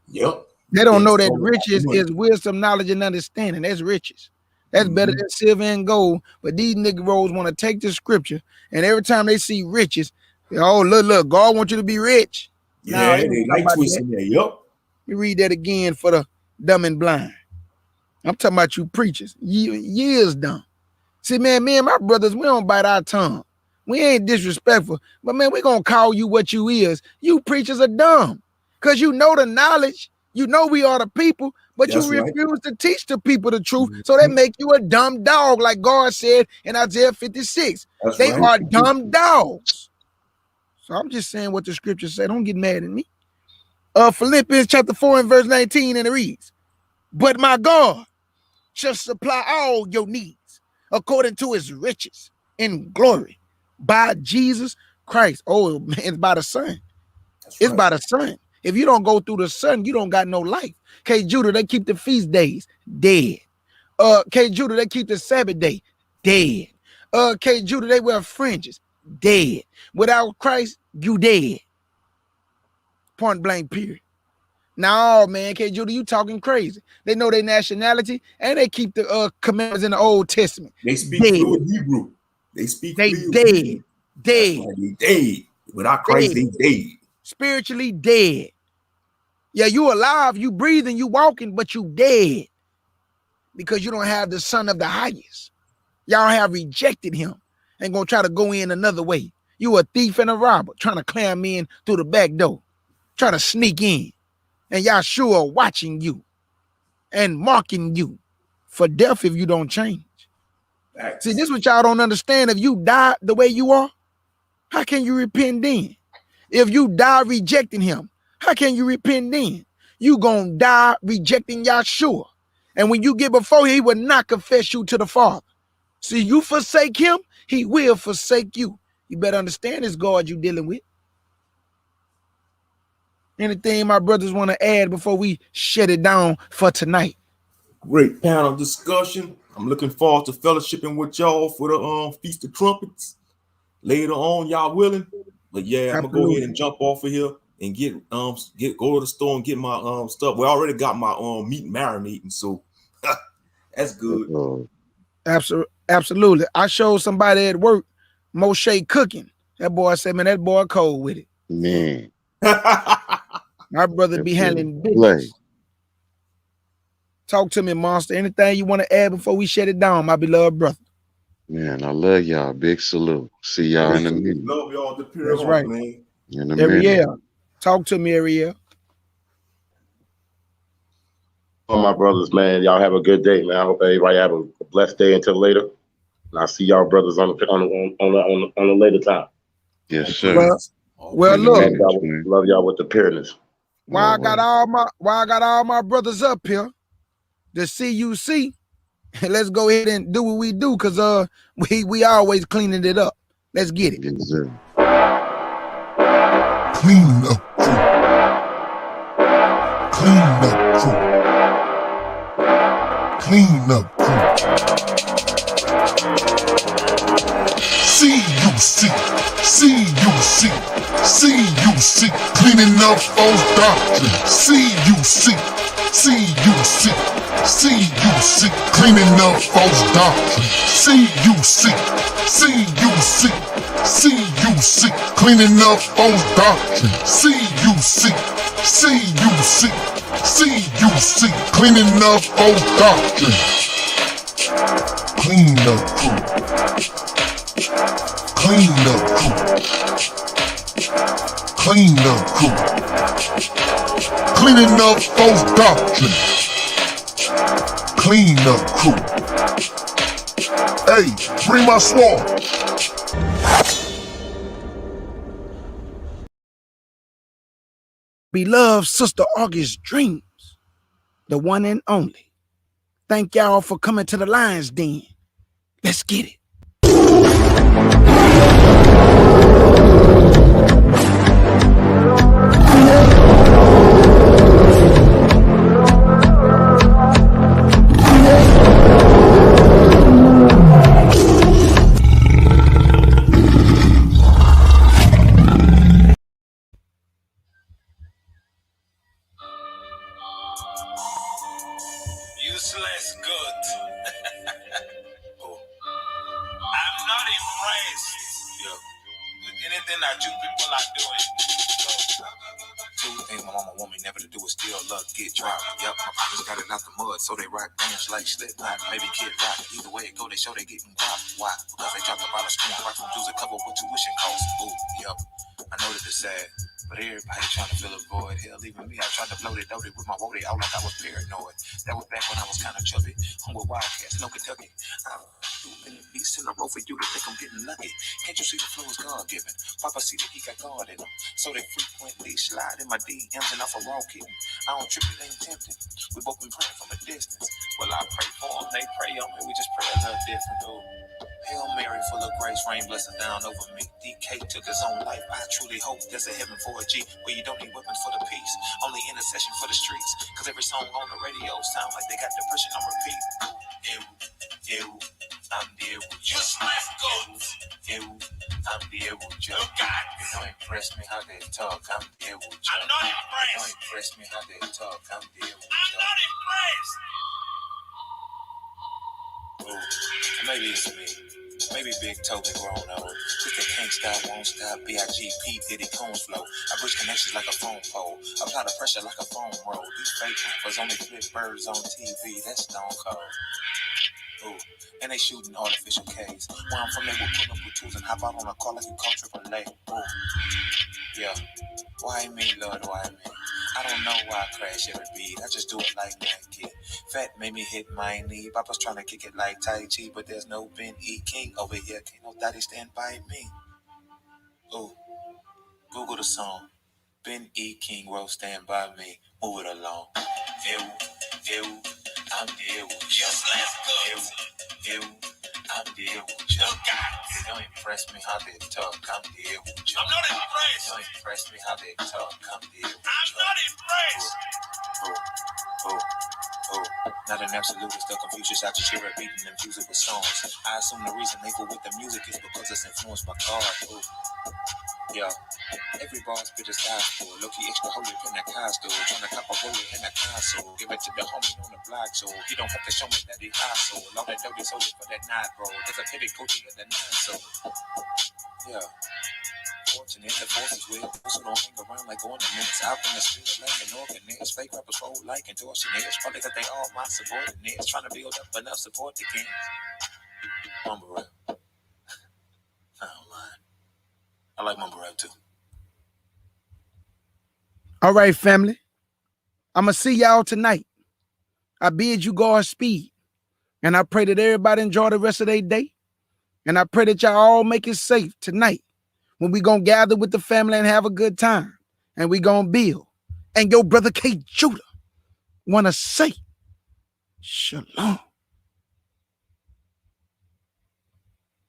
Speaker 2: Yep.
Speaker 1: They don't know that riches is wisdom, knowledge, and understanding. That's riches. That's better than silver and gold. But these Negroes want to take the scripture, and every time they see riches, oh, look, God wants you to be rich.
Speaker 2: Yeah, they like twisting that. Yep.
Speaker 1: Let me read that again for the dumb and blind. I'm talking about you preachers. Years dumb. See, man, me and my brothers, we don't bite our tongue. We ain't disrespectful. But, man, we going to call you what you is. You preachers are dumb. Because you know the knowledge. You know we are the people. But you refuse to teach the people the truth. So they make you a dumb dog, like God said in Isaiah 56. They are dumb dogs. So I'm just saying what the scripture said. Don't get mad at me. Philippians chapter 4 and verse 19, and it reads, "But my God shall supply all your needs according to his riches in glory by Jesus Christ." Oh, man, it's by the Son. It's by the Son. If you don't go through the Son, you don't got no life. K. Judah, they keep the feast days, dead. K. Judah, they keep the Sabbath day, dead. K. Judah, they wear fringes, dead. Without Christ, you dead. Point blank, period. Now, man, K. Judah, you talking crazy. They know their nationality, and they keep the commandments in the Old Testament.
Speaker 2: They speak fluent Hebrew. They speak fluent
Speaker 1: dead.
Speaker 2: Hebrew. Dead. They dead. Without Christ, they dead.
Speaker 1: Spiritually dead. Yeah, you alive, you breathing, you walking, but you dead. Because you don't have the Son of the highest. Y'all have rejected him and gonna try to go in another way. You a thief and a robber trying to climb in through the back door, trying to sneak in. And Yahshua watching you and marking you for death if you don't change. See, this is what y'all don't understand. If you die the way you are, how can you repent then? If you die rejecting him, how can you repent then? You gonna die rejecting Yahshua. And when you get before him, he will not confess you to the Father. See, you forsake him, he will forsake you. You better understand this God you dealing with. Anything my brothers want to add before we shut it down for tonight?
Speaker 2: Great panel discussion. I'm looking forward to fellowshipping with y'all for the Feast of Trumpets later on, y'all willing. But yeah, I'm gonna go ahead and jump off of here and go to the store and get my stuff. We already got my meat marinating, so that's good.
Speaker 1: Absolutely. I showed somebody at work Moshe cooking. That boy said, man, that boy cold with it.
Speaker 3: Man.
Speaker 1: My brother be handling business. Talk to me, monster. Anything you want to add before we shut it down, my beloved brother?
Speaker 3: Man, I love y'all. Big salute. See y'all in a minute.
Speaker 2: Love y'all.
Speaker 1: That's right.
Speaker 2: Man.
Speaker 3: In a minute.
Speaker 1: Ariel. Talk to me, Ariel.
Speaker 6: Oh, my brothers, man. Y'all have a good day, man. I hope everybody have a blessed day until later. And I'll see y'all brothers on a later time.
Speaker 3: Yes, sir.
Speaker 1: Well, look.
Speaker 6: Love y'all with the pureness.
Speaker 1: Why I got all my brothers up here, the CUC. Let's go ahead and do what we do, because we always cleaning it up. Let's get it.
Speaker 3: Yes, sir.
Speaker 7: Clean up crew. Clean up crew. Clean up crew. CUC. CUC. CUC. Cleaning up false doctrine. CUC. CUC. CUC. Cleaning up false doctrine. CUC. CUC. CUC. Cleaning up false doctrine. CUC. CUC. CUC. Cleaning up false doctrine. Clean up crew. Clean up crew. Clean up crew. cleaning up false doctrines. Clean up crew. Hey, bring my sword.
Speaker 1: Beloved Sister August Dreams, the one and only. Thank y'all for coming to the Lion's Den. Let's get it.
Speaker 8: Useless good. Oh. I'm not impressed. Yeah. With anything that you people are doing. Two things my mama want me never to do is steal, luck, get dropped. Yep, my partners got it out the mud, so they rock dance like Slipknot, maybe Kid Rock. Either way it go, they show they getting dropped. Why? Because they dropped about a screen, rock from dudes a couple with tuition costs. Ooh, yep. I know that it's sad, but everybody trying to fill a void. Hell, even me, I tried to bloat it with my woody out like I was paranoid. That was back when I was kind of chubby. Hung with Wildcats, no Kentucky. I too many beats in a row for you to think I'm getting lucky. Can't you see the flow is God-given? Papa see that he got God in him, so they frequently slide in my DMs and off a raw kitten. I don't trip, it ain't tempting. We both been praying from a distance. Well, I pray for them, they pray on me. We just pray a little different, though. Hail Mary, full of grace, rain blessings down over me. DK took his own life. I truly hope there's a heaven for a G where you don't need weapons for the peace, only intercession for the streets. Cause every song on the radio sound like they got depression on repeat. Ew, I'm there with you. Ew, I'm there with you. You don't impress me how they talk. I'm there with you. I'm not impressed. You don't impress me how they talk. I'm there with you. I'm not impressed. Ooh, maybe it's me. Maybe Big Toby grown old. Cause they can't stop, won't stop. B.I.G.P. Diddy Combs flow. I bridge connections like a phone pole. Apply the pressure like a phone roll. These fake rappers only flip birds on TV. That's stone cold. Ooh, and they shooting artificial K's. Where I'm from, they will pull up with tools and hop out on a car like you call AAA. Ooh, yeah. Why me, Lord, why me? I don't know why I crash every beat. I just do it like Nike. Fat made me hit my knee. Papa's trying to kick it like Tai Chi, but there's no Ben E. King over here. Can't nobody stand by me. Ooh, Google the song. Ben E. King will stand by me. Move it along. Ew, I'm there with you. Ew, I'm there with you. You don't impress me how they talk. I'm there with you. I'm not impressed. You don't impress me how they talk. I'm there with you. I'm not impressed. Not an absolutist, the Confucius. I just hear it beating and fuse it with songs. I assume the reason they go with the music is because it's influenced by God. Ooh. Yeah, every boss bitch is gospel. Low-key extra holy in that costume. Trying to cop a roller in that console. Give it to the homie on the block, so he don't have to show me that he hustle. All that dirty soldier for that night, bro. There's a pity coochie in the nine, so yeah. Fortunate the forces with those who don't hang around like going to minutes. Out in the street like an organist. Fake rappers roll like endorsements. Probably that they all my subordinates. Trying to build up enough support to can mumble rap. I don't mind. I like mumble rap too.
Speaker 1: All right, family. I'ma see y'all tonight. I bid you Godspeed. And I pray that everybody enjoy the rest of their day. And I pray that y'all all make it safe tonight when we gonna gather with the family and have a good time. And we gonna build. And your brother K. Judah wanna say, Shalom.